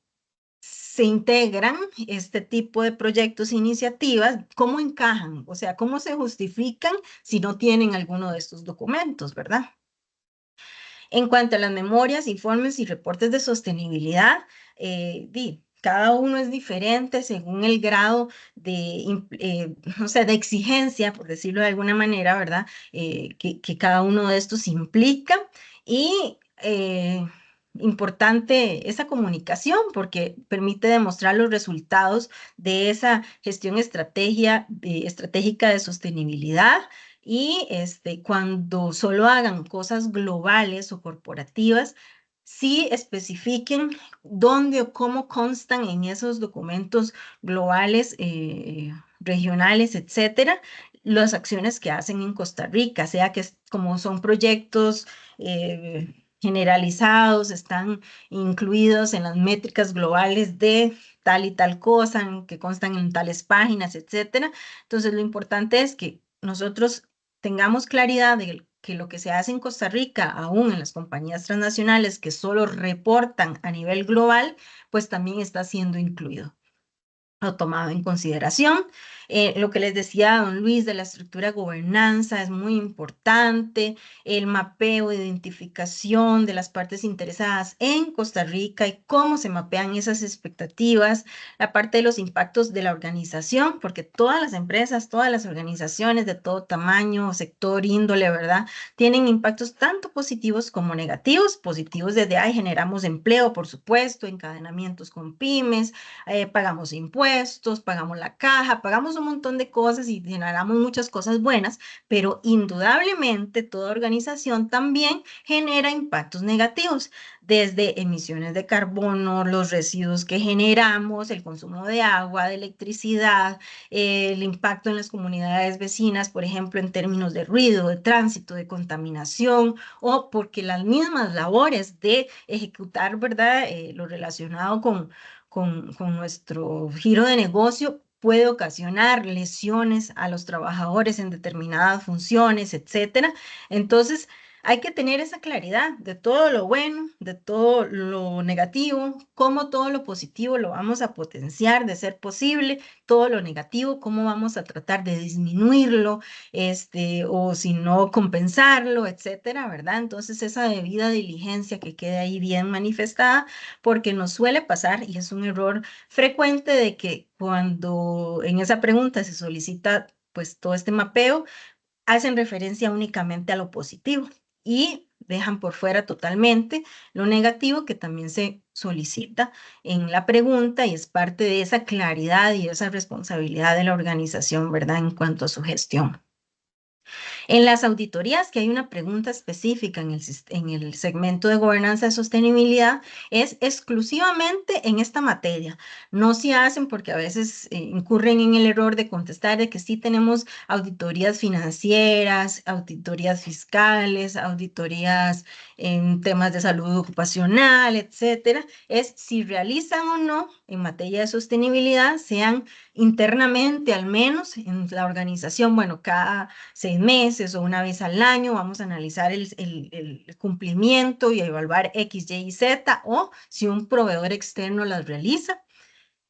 se integran este tipo de proyectos e iniciativas, cómo encajan, o sea, cómo se justifican si no tienen alguno de estos documentos, ¿verdad? En cuanto a las memorias, informes y reportes de sostenibilidad, cada uno es diferente según el grado o sea, de exigencia, por decirlo de alguna manera, ¿verdad? Que cada uno de estos implica y importante esa comunicación porque permite demostrar los resultados de esa gestión estratégica de sostenibilidad y cuando solo hagan cosas globales o corporativas, sí especifiquen dónde o cómo constan en esos documentos globales, regionales, etcétera, las acciones que hacen en Costa Rica, sea que como son proyectos generalizados, están incluidos en las métricas globales de tal y tal cosa, que constan en tales páginas, etcétera. Entonces, lo importante es que nosotros tengamos claridad de que lo que se hace en Costa Rica, aún en las compañías transnacionales que solo reportan a nivel global, pues también está siendo incluido o tomado en consideración. Lo que les decía don Luis de la estructura de gobernanza es muy importante, el mapeo, identificación de las partes interesadas en Costa Rica y cómo se mapean esas expectativas, la parte de los impactos de la organización, porque todas las empresas, todas las organizaciones de todo tamaño, sector, índole, ¿verdad? Tienen impactos tanto positivos como negativos. Positivos desde ahí generamos empleo, por supuesto, encadenamientos con pymes, pagamos impuestos, pagamos la caja, pagamos un montón de cosas y generamos muchas cosas buenas, pero indudablemente toda organización también genera impactos negativos, desde emisiones de carbono, los residuos que generamos, el consumo de agua, de electricidad, el impacto en las comunidades vecinas, por ejemplo, en términos de ruido, de tránsito, de contaminación, o porque las mismas labores de ejecutar, ¿verdad? Lo relacionado con nuestro giro de negocio puede ocasionar lesiones a los trabajadores en determinadas funciones, etcétera. Entonces, hay que tener esa claridad de todo lo bueno, de todo lo negativo, cómo todo lo positivo lo vamos a potenciar de ser posible, todo lo negativo, cómo vamos a tratar de disminuirlo, o si no compensarlo, etcétera, ¿verdad? Entonces, esa debida diligencia que quede ahí bien manifestada porque nos suele pasar y es un error frecuente de que cuando en esa pregunta se solicita pues todo este mapeo, hacen referencia únicamente a lo positivo y dejan por fuera totalmente lo negativo que también se solicita en la pregunta y es parte de esa claridad y esa responsabilidad de la organización, ¿verdad? En cuanto a su gestión. En las auditorías, que hay una pregunta específica en el segmento de gobernanza de sostenibilidad, es exclusivamente en esta materia. No se hacen porque a veces incurren en el error de contestar de que sí tenemos auditorías financieras, auditorías fiscales, auditorías en temas de salud ocupacional, etcétera. Es si realizan o no en materia de sostenibilidad, sean internamente al menos en la organización, bueno, cada 6 meses o una vez al año, vamos a analizar el cumplimiento y evaluar X, Y y Z, o si un proveedor externo las realiza.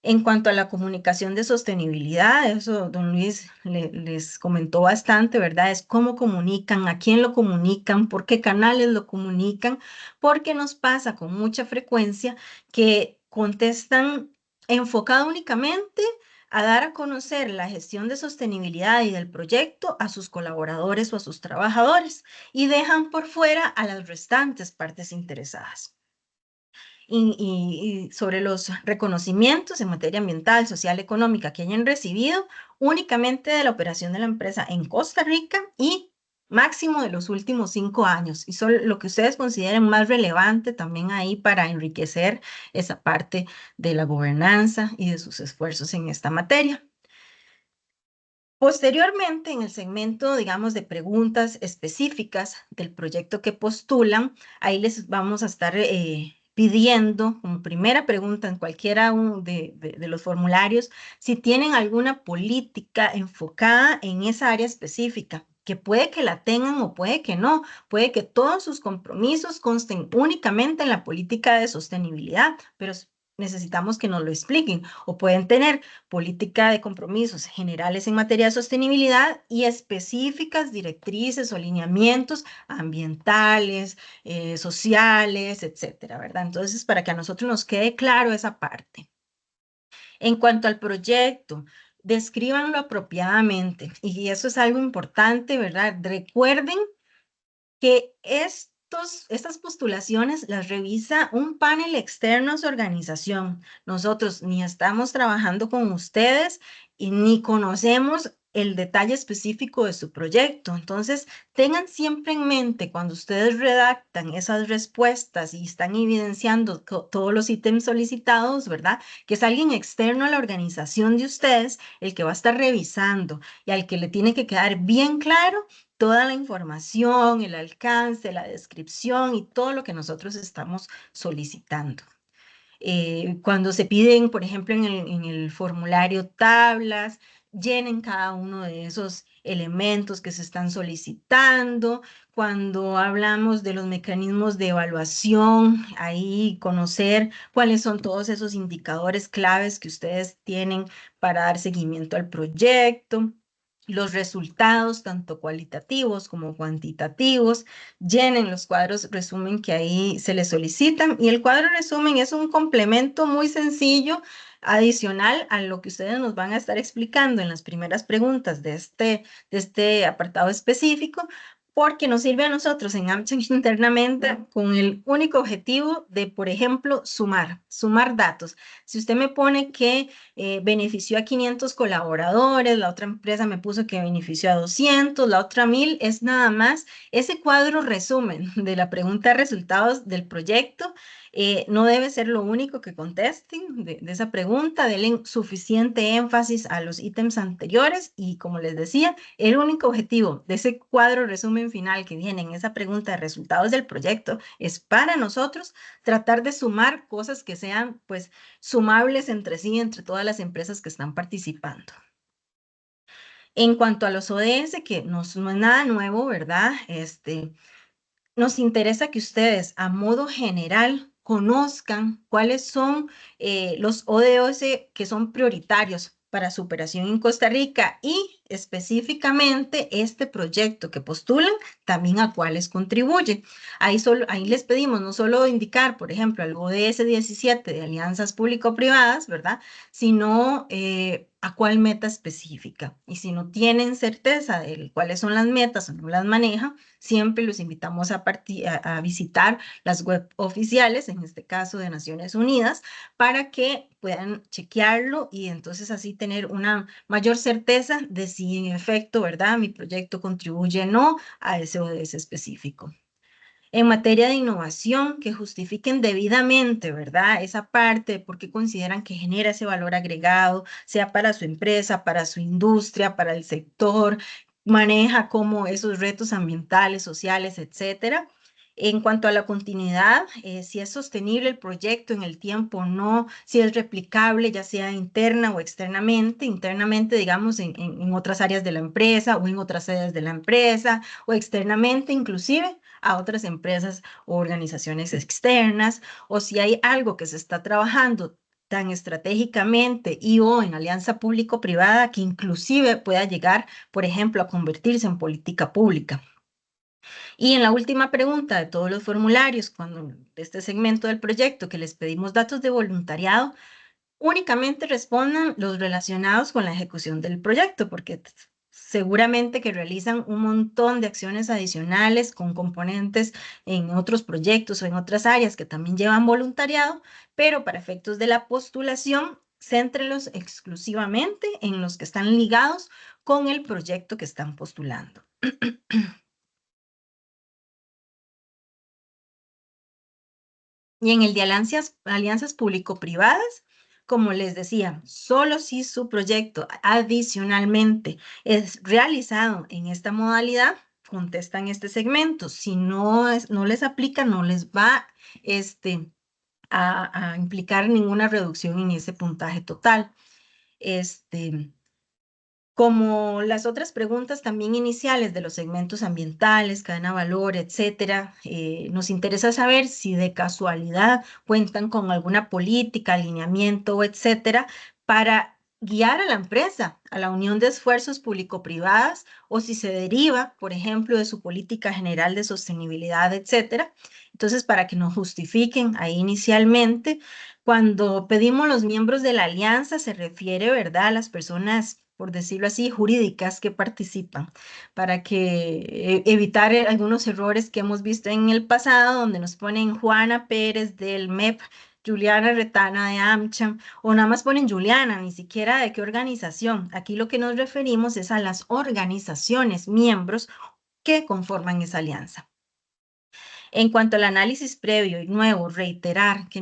En cuanto a la comunicación de sostenibilidad, eso don Luis les comentó bastante, ¿verdad? Es cómo comunican, a quién lo comunican, por qué canales lo comunican, porque nos pasa con mucha frecuencia que contestan enfocado únicamente a dar a conocer la gestión de sostenibilidad y del proyecto a sus colaboradores o a sus trabajadores y dejan por fuera a las restantes partes interesadas. Y sobre los reconocimientos en materia ambiental, social, económica que hayan recibido únicamente de la operación de la empresa en Costa Rica y máximo de los últimos 5 años. Y solo lo que ustedes consideren más relevante también ahí para enriquecer esa parte de la gobernanza y de sus esfuerzos en esta materia. Posteriormente, en el segmento, digamos, de preguntas específicas del proyecto que postulan, ahí les vamos a estar pidiendo como primera pregunta en cualquiera de los formularios si tienen alguna política enfocada en esa área específica, que puede que la tengan o puede que no, puede que todos sus compromisos consten únicamente en la política de sostenibilidad, pero necesitamos que nos lo expliquen, o pueden tener política de compromisos generales en materia de sostenibilidad y específicas directrices o lineamientos ambientales, sociales, etcétera, ¿verdad? Entonces, para que a nosotros nos quede claro esa parte. En cuanto al proyecto, descríbanlo apropiadamente y eso es algo importante, ¿verdad? Recuerden que estas postulaciones las revisa un panel externo a su organización. Nosotros ni estamos trabajando con ustedes y ni conocemos el detalle específico de su proyecto. Entonces, tengan siempre en mente cuando ustedes redactan esas respuestas y están evidenciando todos los ítems solicitados, ¿verdad? Que es alguien externo a la organización de ustedes el que va a estar revisando y al que le tiene que quedar bien claro toda la información, el alcance, la descripción y todo lo que nosotros estamos solicitando. Cuando se piden, por ejemplo, en el formulario tablas, llenen cada uno de esos elementos que se están solicitando. Cuando hablamos de los mecanismos de evaluación, ahí conocer cuáles son todos esos indicadores claves que ustedes tienen para dar seguimiento al proyecto. Los resultados, tanto cualitativos como cuantitativos, llenen los cuadros resumen que ahí se les solicitan. Y el cuadro resumen es un complemento muy sencillo, adicional a lo que ustedes nos van a estar explicando en las primeras preguntas de este apartado específico, porque nos sirve a nosotros en AmCham internamente con el único objetivo de, por ejemplo, sumar datos. Si usted me pone que benefició a 500 colaboradores, la otra empresa me puso que benefició a 200, la otra 1000, es nada más ese cuadro resumen de la pregunta de resultados del proyecto. No debe ser lo único que contesten de esa pregunta, denle suficiente énfasis a los ítems anteriores y, como les decía, el único objetivo de ese cuadro resumen final que viene en esa pregunta de resultados del proyecto es para nosotros tratar de sumar cosas que sean pues sumables entre sí, entre todas las empresas que están participando. En cuanto a los ODS, que no es nada nuevo, ¿verdad? Nos interesa que ustedes a modo general conozcan cuáles son los ODS que son prioritarios para su operación en Costa Rica y específicamente este proyecto que postulan, también a cuáles contribuye. Ahí les pedimos no solo indicar, por ejemplo, el ODS 17 de alianzas público-privadas, ¿verdad? Sino a cuál meta específica. Y si no tienen certeza de cuáles son las metas o no las manejan, siempre los invitamos a visitar las web oficiales, en este caso de Naciones Unidas, para que puedan chequearlo y entonces así tener una mayor certeza de si en efecto, ¿verdad?, mi proyecto contribuye o no a ese ODS específico. En materia de innovación, que justifiquen debidamente, ¿verdad?, esa parte, porque consideran que genera ese valor agregado, sea para su empresa, para su industria, para el sector, maneja como esos retos ambientales, sociales, etcétera. En cuanto a la continuidad, si es sostenible el proyecto en el tiempo o no, si es replicable, ya sea interna o internamente, digamos, en otras áreas de la empresa o en otras sedes de la empresa, o externamente, inclusive a otras empresas o organizaciones externas, o si hay algo que se está trabajando tan estratégicamente y o en alianza público-privada que inclusive pueda llegar, por ejemplo, a convertirse en política pública. Y en la última pregunta de todos los formularios, cuando de este segmento del proyecto que les pedimos datos de voluntariado, únicamente respondan los relacionados con la ejecución del proyecto, porque seguramente que realizan un montón de acciones adicionales con componentes en otros proyectos o en otras áreas que también llevan voluntariado, pero para efectos de la postulación, céntrelos exclusivamente en los que están ligados con el proyecto que están postulando. Y en el de alianzas público-privadas, como les decía, solo si su proyecto adicionalmente es realizado en esta modalidad, contestan este segmento. Si no les aplica, no les va a implicar ninguna reducción en ese puntaje total. Como las otras preguntas también iniciales de los segmentos ambientales, cadena de valor, etcétera, nos interesa saber si de casualidad cuentan con alguna política, alineamiento, etcétera, para guiar a la empresa a la unión de esfuerzos público-privadas o si se deriva, por ejemplo, de su política general de sostenibilidad, etcétera. Entonces, para que nos justifiquen ahí inicialmente, cuando pedimos los miembros de la alianza, se refiere, ¿verdad?, a las personas, por decirlo así, jurídicas que participan, para que evitar algunos errores que hemos visto en el pasado, donde nos ponen Juana Pérez del MEP, Juliana Retana de AmCham, o nada más ponen Juliana, ni siquiera de qué organización. Aquí lo que nos referimos es a las organizaciones, miembros que conforman esa alianza. En cuanto al análisis previo y nuevo, reiterar que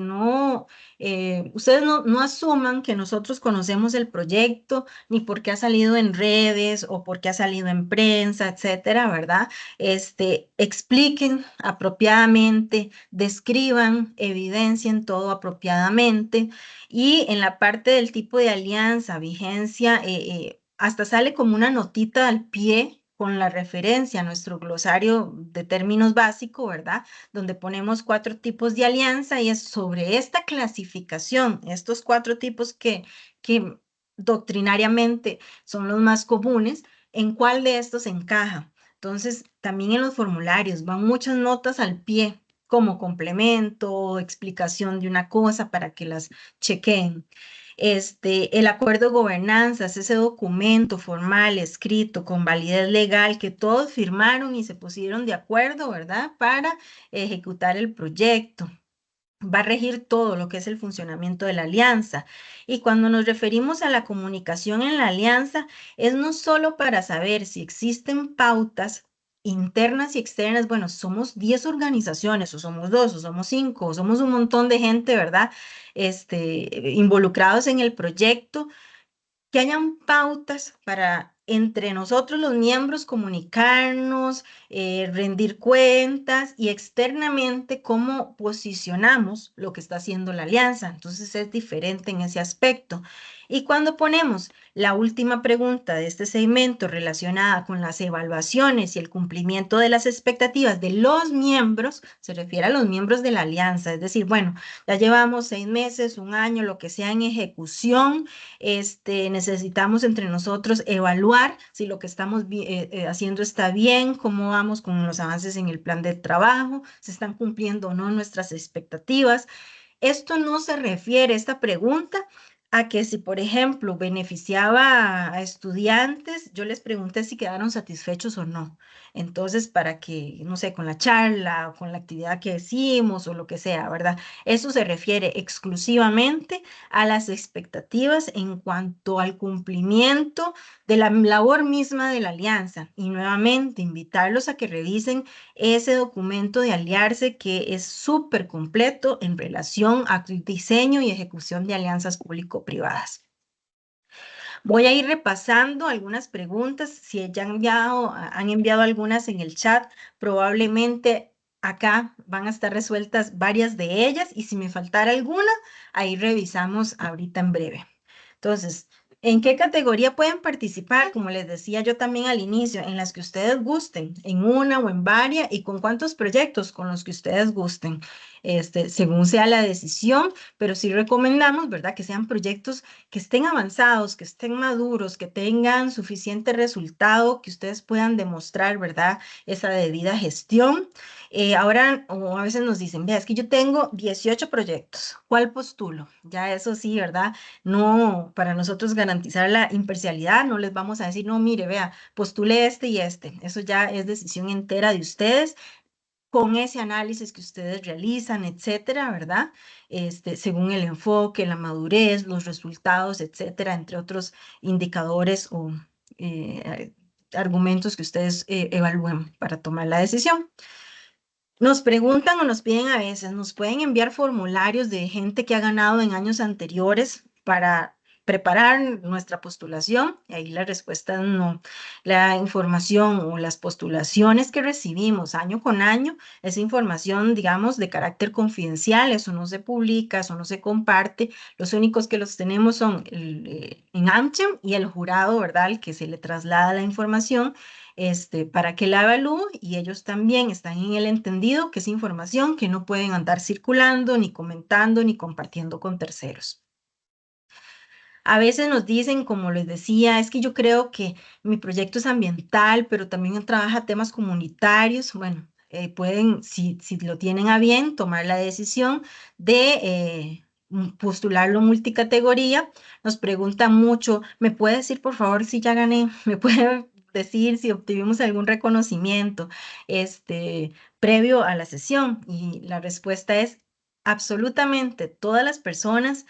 ustedes no asuman que nosotros conocemos el proyecto, ni por qué ha salido en redes o por qué ha salido en prensa, etcétera, ¿verdad? Expliquen apropiadamente, describan, evidencien todo apropiadamente. Y en la parte del tipo de alianza, vigencia, hasta sale como una notita al pie con la referencia a nuestro glosario de términos básico, ¿verdad? Donde ponemos 4 tipos de alianza y es sobre esta clasificación, estos 4 tipos que doctrinariamente son los más comunes, en cuál de estos encaja. Entonces, también en los formularios van muchas notas al pie como complemento, explicación de una cosa para que las chequeen. El acuerdo de gobernanzas, ese documento formal, escrito, con validez legal, que todos firmaron y se pusieron de acuerdo, ¿verdad?, para ejecutar el proyecto. Va a regir todo lo que es el funcionamiento de la alianza. Y cuando nos referimos a la comunicación en la alianza, es no solo para saber si existen pautas internas y externas. Bueno, somos 10 organizaciones, o somos 2, o somos 5, o somos un montón de gente, ¿verdad?, involucrados en el proyecto, que hayan pautas para entre nosotros los miembros comunicarnos, rendir cuentas y externamente cómo posicionamos lo que está haciendo la alianza. Entonces es diferente en ese aspecto. Y cuando ponemos la última pregunta de este segmento relacionada con las evaluaciones y el cumplimiento de las expectativas de los miembros, se refiere a los miembros de la alianza, es decir, bueno, ya llevamos 6 meses, un año, lo que sea en ejecución, necesitamos entre nosotros evaluar si lo que estamos haciendo está bien, cómo vamos con los avances en el plan de trabajo, se están cumpliendo o no nuestras expectativas. Esto no se refiere, esta pregunta, a que si, por ejemplo, beneficiaba a estudiantes, yo les pregunté si quedaron satisfechos o no. Entonces, para que, no sé, con la charla o con la actividad que hicimos o lo que sea, ¿verdad? Eso se refiere exclusivamente a las expectativas en cuanto al cumplimiento de la labor misma de la alianza. Y nuevamente, invitarlos a que revisen ese documento de aliarse que es súper completo en relación a diseño y ejecución de alianzas público-privadas. Voy a ir repasando algunas preguntas. Si ya han enviado algunas en el chat, probablemente acá van a estar resueltas varias de ellas y si me faltara alguna, ahí revisamos ahorita en breve. Entonces, ¿en qué categoría pueden participar? Como les decía yo también al inicio, en las que ustedes gusten, en una o en varias, y con cuántos proyectos, con los que ustedes gusten, según sea la decisión, pero sí recomendamos, ¿verdad? Que sean proyectos que estén avanzados, que estén maduros, que tengan suficiente resultado, que ustedes puedan demostrar, ¿verdad? Esa debida gestión. Ahora, o a veces nos dicen, vea, es que yo tengo 18 proyectos, ¿cuál postulo? Ya eso sí, ¿verdad? No, para nosotros garantizar la imparcialidad, no les vamos a decir, no, mire, vea, postule este y este. Eso ya es decisión entera de ustedes con ese análisis que ustedes realizan, etcétera, ¿verdad? Según el enfoque, la madurez, los resultados, etcétera, entre otros indicadores o argumentos que ustedes evalúen para tomar la decisión. Nos preguntan o nos piden a veces, nos pueden enviar formularios de gente que ha ganado en años anteriores para preparar nuestra postulación. Y ahí la respuesta es no. La información o las postulaciones que recibimos año con año, esa información, digamos, de carácter confidencial, eso no se publica, eso no se comparte. Los únicos que los tenemos son en AmCham y el jurado, ¿verdad? Al que se le traslada la información para que la evalúen y ellos también están en el entendido que es información que no pueden andar circulando, ni comentando, ni compartiendo con terceros. A veces nos dicen, como les decía, es que yo creo que mi proyecto es ambiental, pero también trabaja temas comunitarios. Bueno, pueden, si lo tienen a bien, tomar la decisión de postularlo multicategoría. Nos preguntan mucho, ¿me puede decir por favor si ya gané? ¿Me puede decir si obtuvimos algún reconocimiento previo a la sesión? Y la respuesta es absolutamente todas las personas,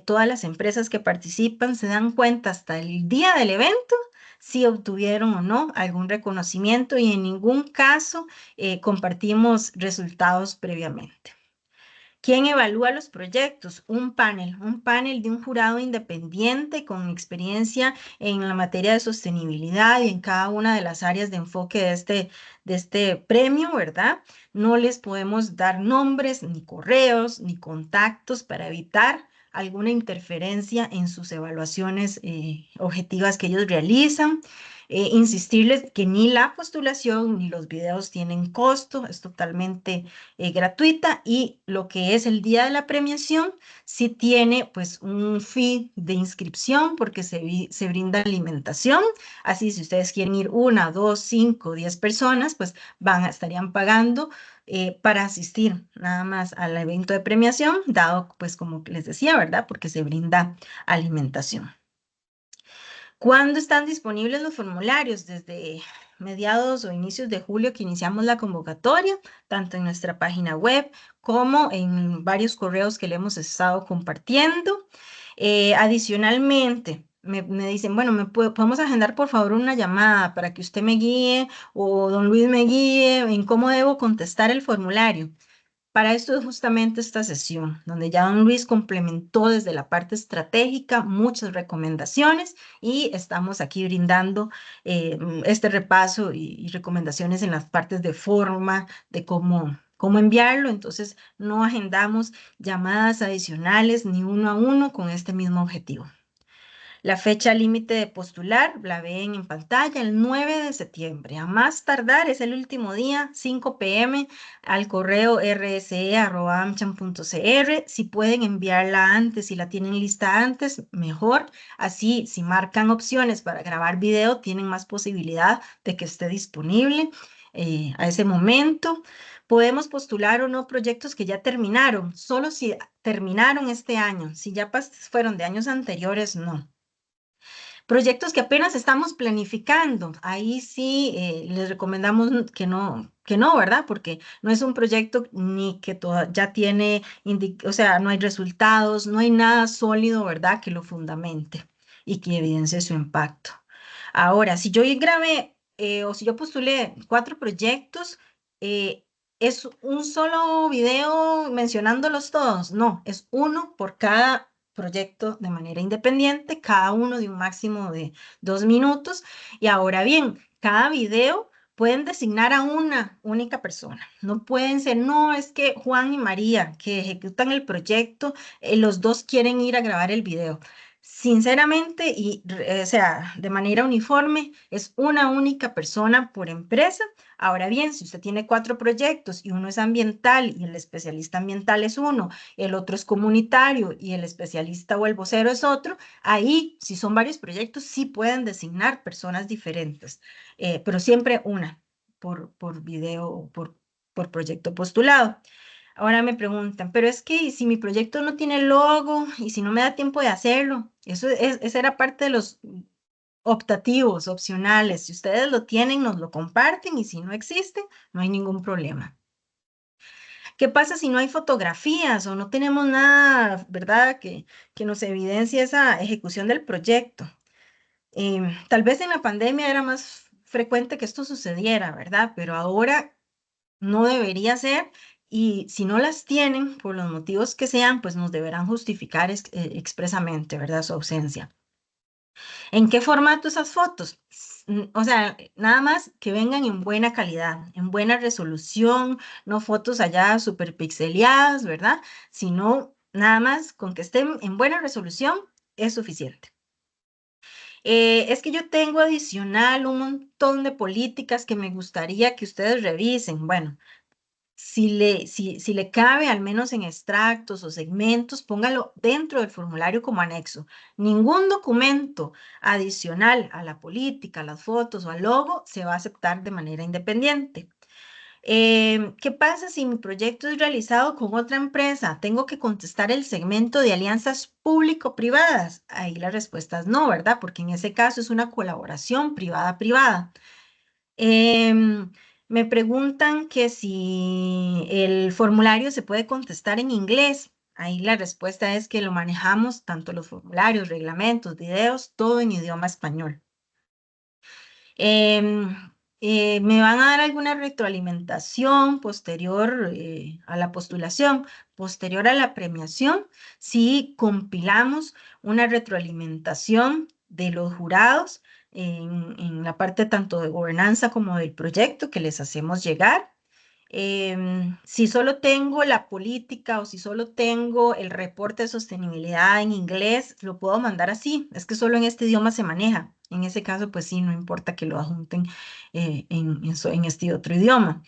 todas las empresas que participan se dan cuenta hasta el día del evento si obtuvieron o no algún reconocimiento y en ningún caso compartimos resultados previamente. ¿Quién evalúa los proyectos? Un panel de un jurado independiente con experiencia en la materia de sostenibilidad y en cada una de las áreas de enfoque de este premio, ¿verdad? No les podemos dar nombres, ni correos, ni contactos para evitar alguna interferencia en sus evaluaciones objetivas que ellos realizan. Insistirles que ni la postulación ni los videos tienen costo, es totalmente gratuita y lo que es el día de la premiación sí tiene pues un fee de inscripción porque se brinda alimentación, así si ustedes quieren ir 1, 2, 5, 10 personas pues estarían pagando para asistir nada más al evento de premiación, dado pues como les decía, ¿verdad? Porque se brinda alimentación. ¿Cuándo están disponibles los formularios? Desde mediados o inicios de julio que iniciamos la convocatoria, tanto en nuestra página web como en varios correos que le hemos estado compartiendo. Adicionalmente, me dicen, bueno, podemos agendar por favor una llamada para que usted me guíe o don Luis me guíe en cómo debo contestar el formulario. Para esto es justamente esta sesión, donde ya don Luis complementó desde la parte estratégica muchas recomendaciones y estamos aquí brindando este repaso y recomendaciones en las partes de forma, de cómo enviarlo. Entonces, no agendamos llamadas adicionales ni uno a uno con este mismo objetivo. La fecha límite de postular la ven en pantalla el 9 de septiembre. A más tardar es el último día, 5 p.m. al correo rse@amcham.cr. Si pueden enviarla antes, si la tienen lista antes, mejor. Así, si marcan opciones para grabar video, tienen más posibilidad de que esté disponible a ese momento. Podemos postular o no proyectos que ya terminaron, solo si terminaron este año. Si ya fueron de años anteriores, no. Proyectos que apenas estamos planificando, ahí sí les recomendamos que no, ¿verdad? Porque no es un proyecto ni que ya tiene, o sea, no hay resultados, no hay nada sólido, ¿verdad? Que lo fundamente y que evidencie su impacto. Ahora, si yo grabé o si yo postulé 4 proyectos, ¿es un solo video mencionándolos todos? No, es uno por cada proyecto de manera independiente, cada uno de un máximo de 2 minutos. Y ahora bien, cada video pueden designar a una única persona. No pueden ser, no, es que Juan y María, que ejecutan el proyecto, los dos quieren ir a grabar el video. Sinceramente, o sea, de manera uniforme, es una única persona por empresa. Ahora bien, si usted tiene 4 proyectos y uno es ambiental y el especialista ambiental es uno, el otro es comunitario y el especialista o el vocero es otro, ahí, si son varios proyectos, sí pueden designar personas diferentes, pero siempre una por video o por proyecto postulado. Ahora me preguntan, pero es que si mi proyecto no tiene logo y si no me da tiempo de hacerlo, esa era parte de los optativos, opcionales. Si ustedes lo tienen, nos lo comparten y si no existe, no hay ningún problema. ¿Qué pasa si no hay fotografías o no tenemos nada, verdad, que nos evidencie esa ejecución del proyecto? Tal vez en la pandemia era más frecuente que esto sucediera, ¿verdad? Pero ahora no debería ser, y si no las tienen, por los motivos que sean, pues nos deberán justificar expresamente, ¿verdad? Su ausencia. ¿En qué formato esas fotos? O sea, nada más que vengan en buena calidad, en buena resolución, no fotos allá súper pixeleadas, ¿verdad? Sino nada más con que estén en buena resolución es suficiente. Es que yo tengo adicional un montón de políticas que me gustaría que ustedes revisen. Bueno, si le cabe, al menos en extractos o segmentos, póngalo dentro del formulario como anexo. Ningún documento adicional a la política, a las fotos o al logo se va a aceptar de manera independiente. ¿Qué pasa si mi proyecto es realizado con otra empresa? ¿Tengo que contestar el segmento de alianzas público-privadas? Ahí la respuesta es no, ¿verdad? Porque en ese caso es una colaboración privada-privada. Me preguntan que si el formulario se puede contestar en inglés. Ahí la respuesta es que lo manejamos, tanto los formularios, reglamentos, videos, todo en idioma español. ¿Me van a dar alguna retroalimentación posterior a la postulación, posterior a la premiación? Si compilamos una retroalimentación de los jurados en la parte tanto de gobernanza como del proyecto que les hacemos llegar. Si solo tengo la política o si solo tengo el reporte de sostenibilidad en inglés, lo puedo mandar así. Es que solo en este idioma se maneja. En ese caso, pues sí, no importa que lo adjunten en este otro idioma.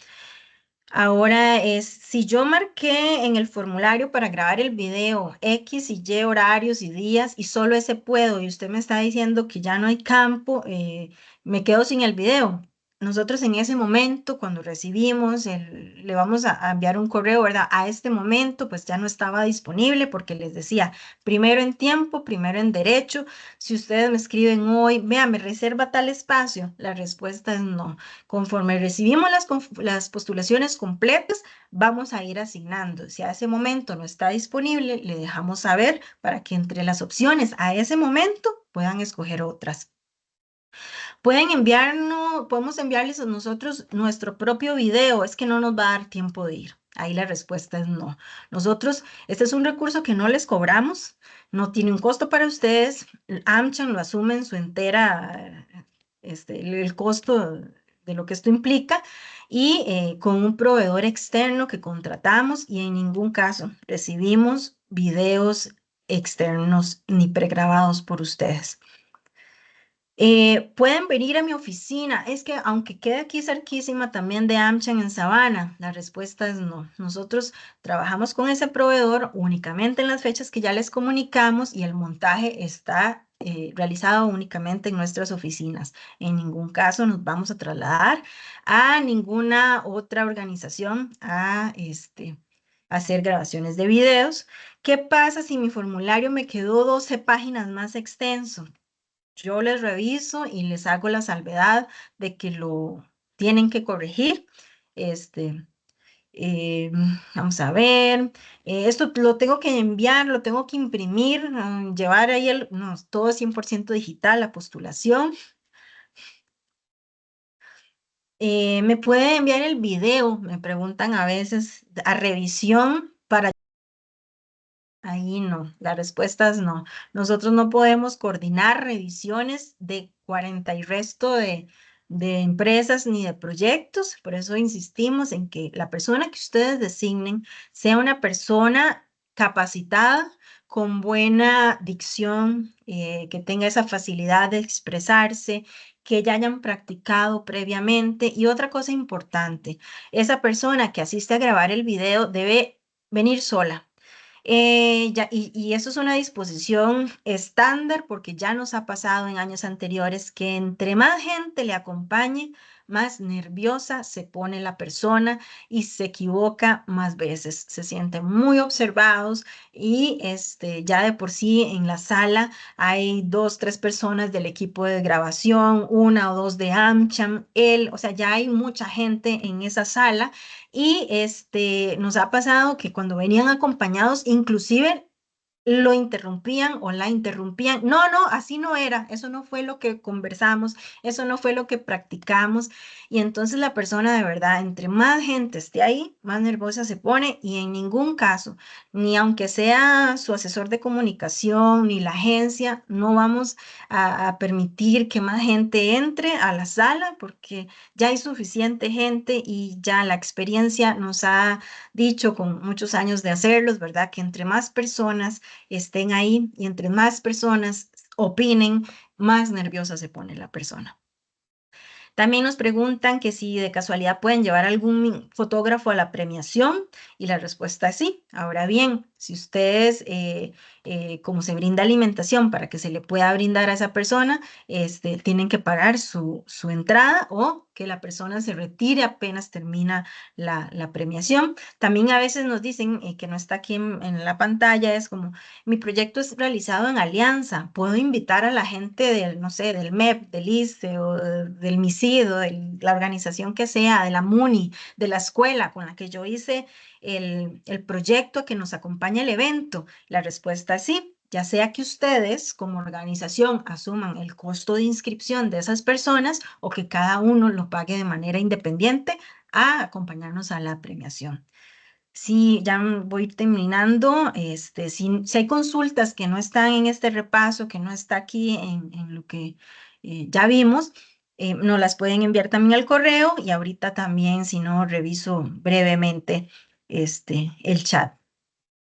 Ahora si yo marqué en el formulario para grabar el video X y Y horarios y días y solo ese puedo y usted me está diciendo que ya no hay campo, me quedo sin el video. Nosotros en ese momento, cuando recibimos, le vamos a enviar un correo, ¿verdad? A este momento, pues ya no estaba disponible porque les decía, primero en tiempo, primero en derecho. Si ustedes me escriben hoy, vea, me reserva tal espacio, la respuesta es no. Conforme recibimos las postulaciones completas, vamos a ir asignando. Si a ese momento no está disponible, le dejamos saber para que entre las opciones a ese momento puedan escoger otras. Podemos enviarles a nosotros nuestro propio video, es que no nos va a dar tiempo de ir. Ahí la respuesta es no. Nosotros, este es un recurso que no les cobramos, no tiene un costo para ustedes. AmCham lo asume en su entera, el costo de lo que esto implica y con un proveedor externo que contratamos y en ningún caso recibimos videos externos ni pregrabados por ustedes. Pueden venir a mi oficina. Es que aunque quede aquí cerquísima también de AmCham en Sabana, la respuesta es no. Nosotros trabajamos con ese proveedor únicamente en las fechas que ya les comunicamos y el montaje está realizado únicamente en nuestras oficinas. En ningún caso nos vamos a trasladar a ninguna otra organización a hacer grabaciones de videos. ¿Qué pasa si mi formulario me quedó 12 páginas más extenso? Yo les reviso y les hago la salvedad de que lo tienen que corregir. Este, eh, Vamos a ver, esto lo tengo que enviar, lo tengo que imprimir, llevar ahí no, todo 100% digital, la postulación. ¿Me puede enviar el video? Me preguntan a veces a revisión para... Ahí no, la respuesta es no. Nosotros no podemos coordinar revisiones de 40 y resto de empresas ni de proyectos. Por eso insistimos en que la persona que ustedes designen sea una persona capacitada, con buena dicción, que tenga esa facilidad de expresarse, que ya hayan practicado previamente. Y otra cosa importante, esa persona que asiste a grabar el video debe venir sola. Y eso es una disposición estándar porque ya nos ha pasado en años anteriores que entre más gente le acompañe, más nerviosa se pone la persona y se equivoca más veces. Se sienten muy observados y ya de por sí en la sala hay 2, 3 personas del equipo de grabación, 1 o 2 de AmCham, o sea, ya hay mucha gente en esa sala y nos ha pasado que cuando venían acompañados, inclusive lo interrumpían o la interrumpían. No, no, así no era. Eso no fue lo que conversamos, eso no fue lo que practicamos. Y entonces la persona de verdad, entre más gente esté ahí, más nerviosa se pone y en ningún caso, ni aunque sea su asesor de comunicación, ni la agencia, no vamos a permitir que más gente entre a la sala porque ya hay suficiente gente y ya la experiencia nos ha dicho con muchos años de hacerlos, ¿verdad? Que entre más personas estén ahí y entre más personas opinen, más nerviosa se pone la persona. También nos preguntan que si de casualidad pueden llevar algún fotógrafo a la premiación y la respuesta es sí. Ahora bien, si ustedes, como se brinda alimentación para que se le pueda brindar a esa persona, tienen que pagar su entrada o que la persona se retire apenas termina la premiación. También a veces nos dicen, que no está aquí en la pantalla, es como, mi proyecto es realizado en alianza, puedo invitar a la gente del, no sé, del MEP, del ISSSTE o del MISID, de la organización que sea, de la MUNI, de la escuela con la que yo hice el proyecto que nos acompaña el evento. La respuesta es sí. Ya sea que ustedes como organización asuman el costo de inscripción de esas personas o que cada uno lo pague de manera independiente a acompañarnos a la premiación. Sí, ya voy terminando. Si hay consultas que no están en este repaso, que no está aquí en lo que ya vimos, nos las pueden enviar también al correo y ahorita también, si no, reviso brevemente el chat.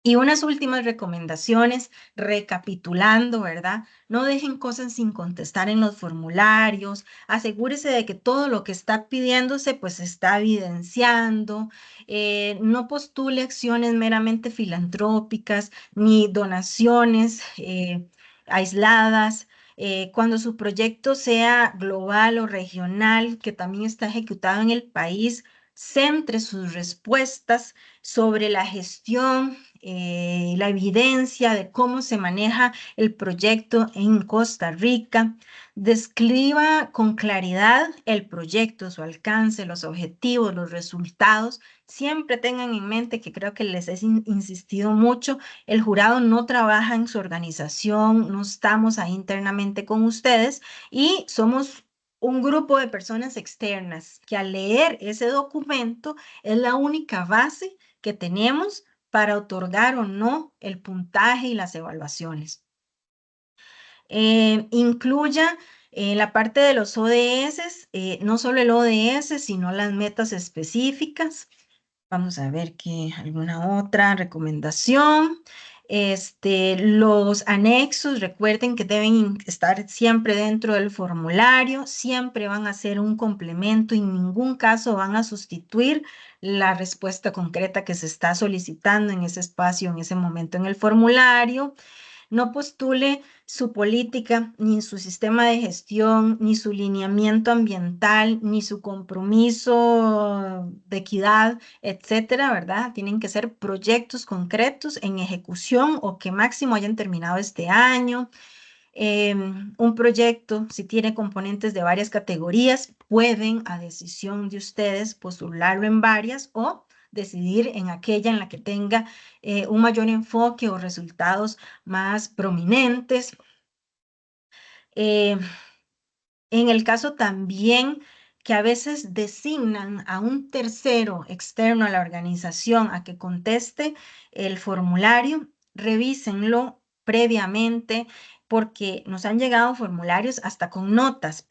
Y unas últimas recomendaciones, recapitulando, ¿verdad? No dejen cosas sin contestar en los formularios, asegúrese de que todo lo que está pidiéndose pues se está evidenciando, no postule acciones meramente filantrópicas ni donaciones aisladas. Cuando su proyecto sea global o regional, que también está ejecutado en el país, centre sus respuestas sobre la gestión, la evidencia de cómo se maneja el proyecto en Costa Rica. Describa con claridad el proyecto, su alcance, los objetivos, los resultados. Siempre tengan en mente que creo que les he insistido mucho, el jurado no trabaja en su organización, no estamos ahí internamente con ustedes y somos un grupo de personas externas que al leer ese documento es la única base que tenemos para otorgar o no el puntaje y las evaluaciones. Incluya la parte de los ODS, no solo el ODS, sino las metas específicas. Vamos a ver alguna otra recomendación. Los anexos, recuerden que deben estar siempre dentro del formulario, siempre van a ser un complemento y en ningún caso van a sustituir la respuesta concreta que se está solicitando en ese espacio, en ese momento en el formulario. No postule su política, ni su sistema de gestión, ni su lineamiento ambiental, ni su compromiso de equidad, etcétera, ¿verdad? Tienen que ser proyectos concretos en ejecución o que máximo hayan terminado este año. Un proyecto, si tiene componentes de varias categorías, pueden, a decisión de ustedes, postularlo en varias o decidir en aquella en la que tenga un mayor enfoque o resultados más prominentes. En el caso también que a veces designan a un tercero externo a la organización a que conteste el formulario, revísenlo previamente porque nos han llegado formularios hasta con notas,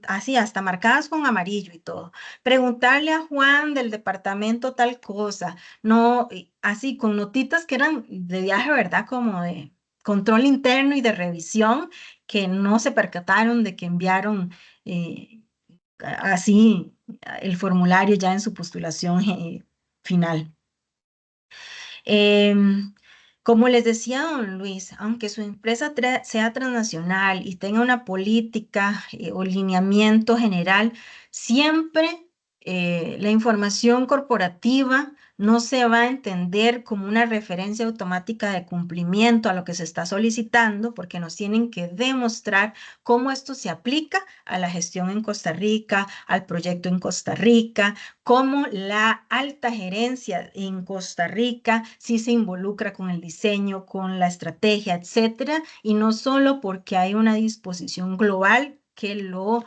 así hasta marcadas con amarillo y todo. Preguntarle a Juan del departamento tal cosa, no, así con notitas que eran de viaje, ¿verdad? Como de control interno y de revisión que no se percataron de que enviaron así el formulario ya en su postulación final. Como les decía don Luis, aunque su empresa sea transnacional y tenga una política o lineamiento general, siempre la información corporativa no se va a entender como una referencia automática de cumplimiento a lo que se está solicitando, porque nos tienen que demostrar cómo esto se aplica a la gestión en Costa Rica, al proyecto en Costa Rica, cómo la alta gerencia en Costa Rica sí se involucra con el diseño, con la estrategia, etcétera, y no solo porque hay una disposición global que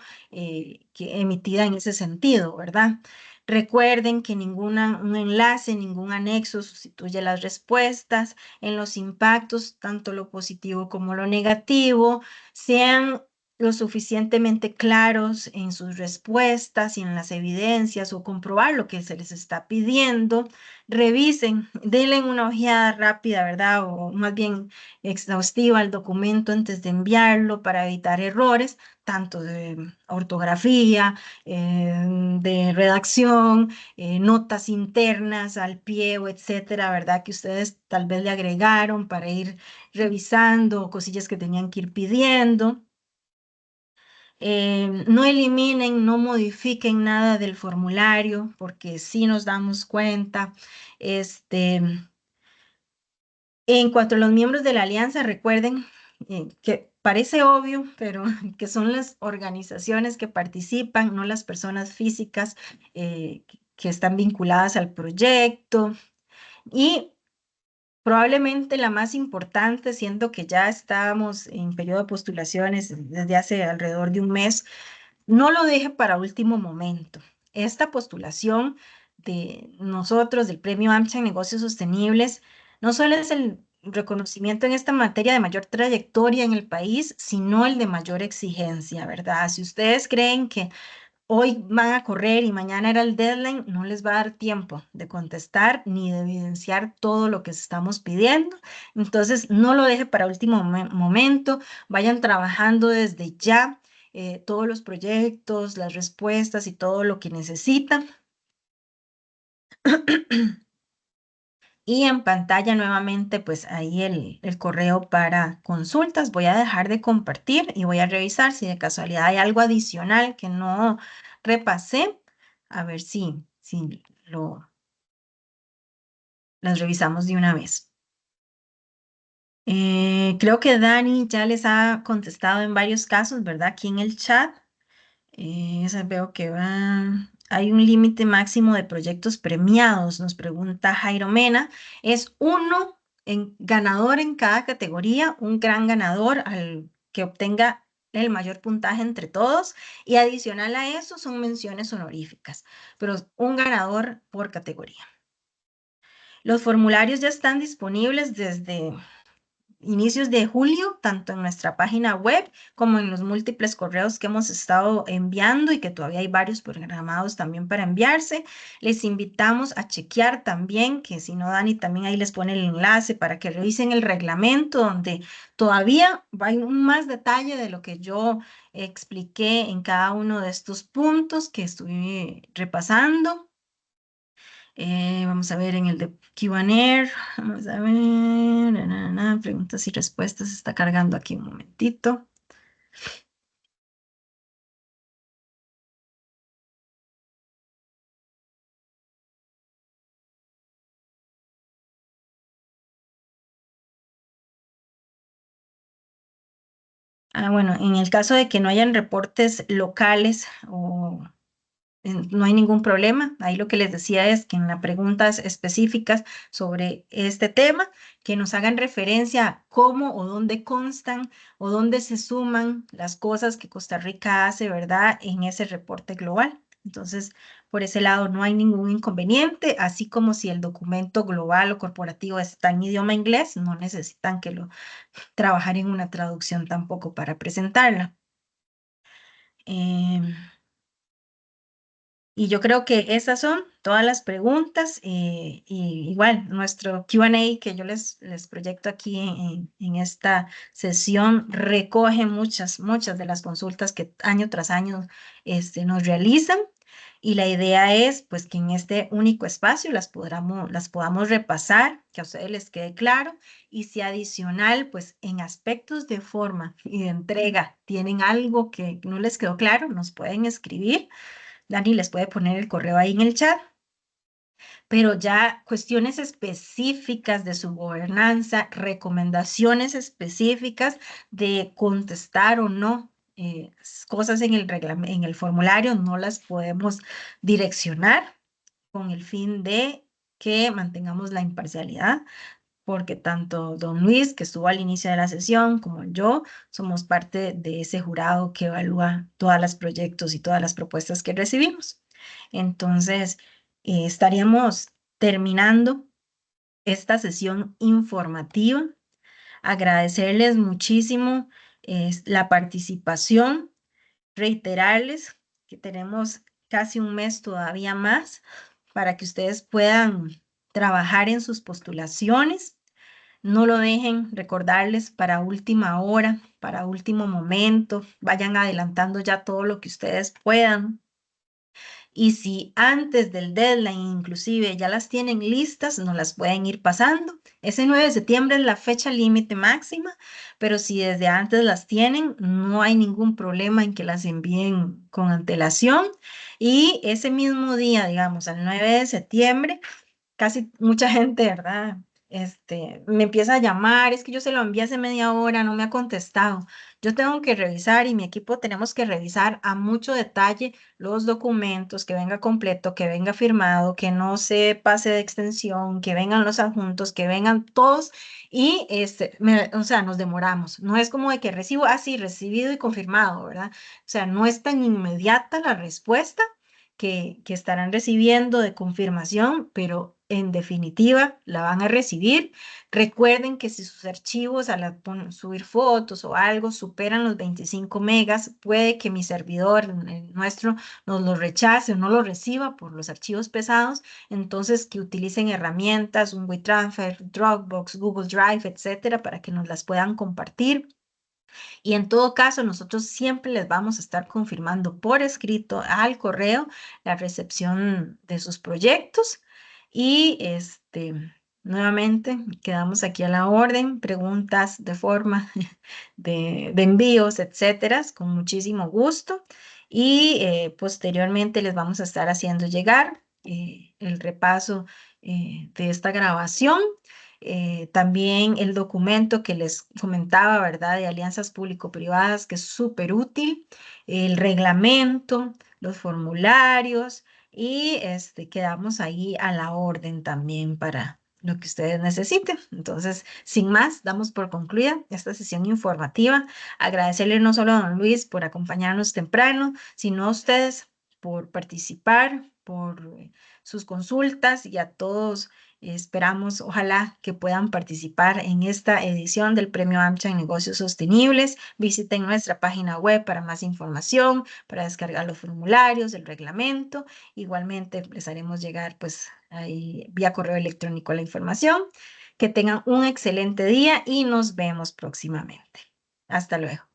emitida en ese sentido, ¿verdad? Recuerden que un enlace, ningún anexo sustituye las respuestas. En los impactos, tanto lo positivo como lo negativo, sean lo suficientemente claros en sus respuestas y en las evidencias o comprobar lo que se les está pidiendo. Revisen, denle una ojeada rápida, ¿verdad? O más bien exhaustiva al documento antes de enviarlo para evitar errores, tanto de ortografía, de redacción, notas internas al pie o etcétera, ¿verdad? Que ustedes tal vez le agregaron para ir revisando cosillas que tenían que ir pidiendo. No eliminen, no modifiquen nada del formulario porque sí nos damos cuenta. En cuanto a los miembros de la alianza, recuerden que parece obvio, pero que son las organizaciones que participan, no las personas físicas que están vinculadas al proyecto. Y probablemente la más importante, siendo que ya estamos en periodo de postulaciones desde hace alrededor de un mes, no lo deje para último momento. Esta postulación de nosotros del Premio AmCham Negocios Sostenibles no solo es el reconocimiento en esta materia de mayor trayectoria en el país, sino el de mayor exigencia, ¿verdad? Si ustedes creen que hoy van a correr y mañana era el deadline, no les va a dar tiempo de contestar ni de evidenciar todo lo que estamos pidiendo. Entonces, no lo deje para último momento, vayan trabajando desde ya todos los proyectos, las respuestas y todo lo que necesitan. Y en pantalla nuevamente, pues ahí el correo para consultas. Voy a dejar de compartir y voy a revisar si de casualidad hay algo adicional que no repasé. A ver si las revisamos de una vez. Creo que Dani ya les ha contestado en varios casos, ¿verdad? Aquí en el chat. Veo que hay un límite máximo de proyectos premiados, nos pregunta Jairo Mena. Es ganador en cada categoría, un gran ganador al que obtenga el mayor puntaje entre todos y adicional a eso son menciones honoríficas, pero un ganador por categoría. Los formularios ya están disponibles desde inicios de julio, tanto en nuestra página web como en los múltiples correos que hemos estado enviando y que todavía hay varios programados también para enviarse. Les invitamos a chequear también, que si no, Dani también ahí les pone el enlace para que revisen el reglamento, donde todavía hay más detalle de lo que yo expliqué en cada uno de estos puntos que estuve repasando. Vamos a ver en el de Q&A, vamos a ver, preguntas y respuestas, está cargando aquí un momentito. Bueno, en el caso de que no hayan reportes locales o no hay ningún problema. Ahí lo que les decía es que en las preguntas específicas sobre este tema, que nos hagan referencia a cómo o dónde constan o dónde se suman las cosas que Costa Rica hace, ¿verdad? En ese reporte global. Entonces, por ese lado no hay ningún inconveniente, así como si el documento global o corporativo está en idioma inglés, no necesitan que lo trabajar en una traducción tampoco para presentarla. Y yo creo que esas son todas las preguntas y igual nuestro Q&A que yo les proyecto aquí en esta sesión recoge muchas de las consultas que año tras año nos realizan y la idea es pues que en este único espacio las podamos repasar, que a ustedes les quede claro y si adicional pues en aspectos de forma y de entrega tienen algo que no les quedó claro, nos pueden escribir. Dani les puede poner el correo ahí en el chat, pero ya cuestiones específicas de su gobernanza, recomendaciones específicas de contestar o no cosas en en el formulario, no las podemos direccionar con el fin de que mantengamos la imparcialidad, porque tanto don Luis, que estuvo al inicio de la sesión, como yo, somos parte de ese jurado que evalúa todos los proyectos y todas las propuestas que recibimos. Entonces, estaríamos terminando esta sesión informativa. Agradecerles muchísimo la participación, reiterarles que tenemos casi un mes todavía más para que ustedes puedan trabajar en sus postulaciones. No lo dejen, recordarles para última hora, para último momento, vayan adelantando ya todo lo que ustedes puedan. Y si antes del deadline inclusive ya las tienen listas, nos las pueden ir pasando. Ese 9 de septiembre es la fecha límite máxima, pero si desde antes las tienen, no hay ningún problema en que las envíen con antelación. Y ese mismo día, digamos, al 9 de septiembre, casi mucha gente, ¿verdad? Me empieza a llamar, es que yo se lo envié hace media hora, no me ha contestado. Yo tengo que revisar y mi equipo tenemos que revisar a mucho detalle los documentos, que venga completo, que venga firmado, que no se pase de extensión, que vengan los adjuntos, que vengan todos y o sea, nos demoramos. No es como de que recibo, sí, recibido y confirmado, ¿verdad? O sea, no es tan inmediata la respuesta que estarán recibiendo de confirmación, pero en definitiva la van a recibir. Recuerden que si sus archivos subir fotos o algo superan los 25 megas, puede que mi servidor, el nuestro, nos lo rechace o no lo reciba por los archivos pesados. Entonces, que utilicen herramientas, un WeTransfer, Dropbox, Google Drive, etcétera, para que nos las puedan compartir. Y en todo caso, nosotros siempre les vamos a estar confirmando por escrito al correo la recepción de sus proyectos. Y nuevamente quedamos aquí a la orden, preguntas de forma de envíos, etcétera, con muchísimo gusto. Y posteriormente les vamos a estar haciendo llegar el repaso de esta grabación. También el documento que les comentaba, ¿verdad? De alianzas público-privadas, que es súper útil, el reglamento, los formularios y quedamos ahí a la orden también para lo que ustedes necesiten. Entonces, sin más, damos por concluida esta sesión informativa. Agradecerle no solo a don Luis por acompañarnos temprano, sino a ustedes por participar, por sus consultas, y a todos esperamos, ojalá que puedan participar en esta edición del Premio AmCham en Negocios Sostenibles. Visiten nuestra página web para más información, para descargar los formularios, el reglamento. Igualmente les haremos llegar pues ahí vía correo electrónico la información. Que tengan un excelente día y nos vemos próximamente. Hasta luego.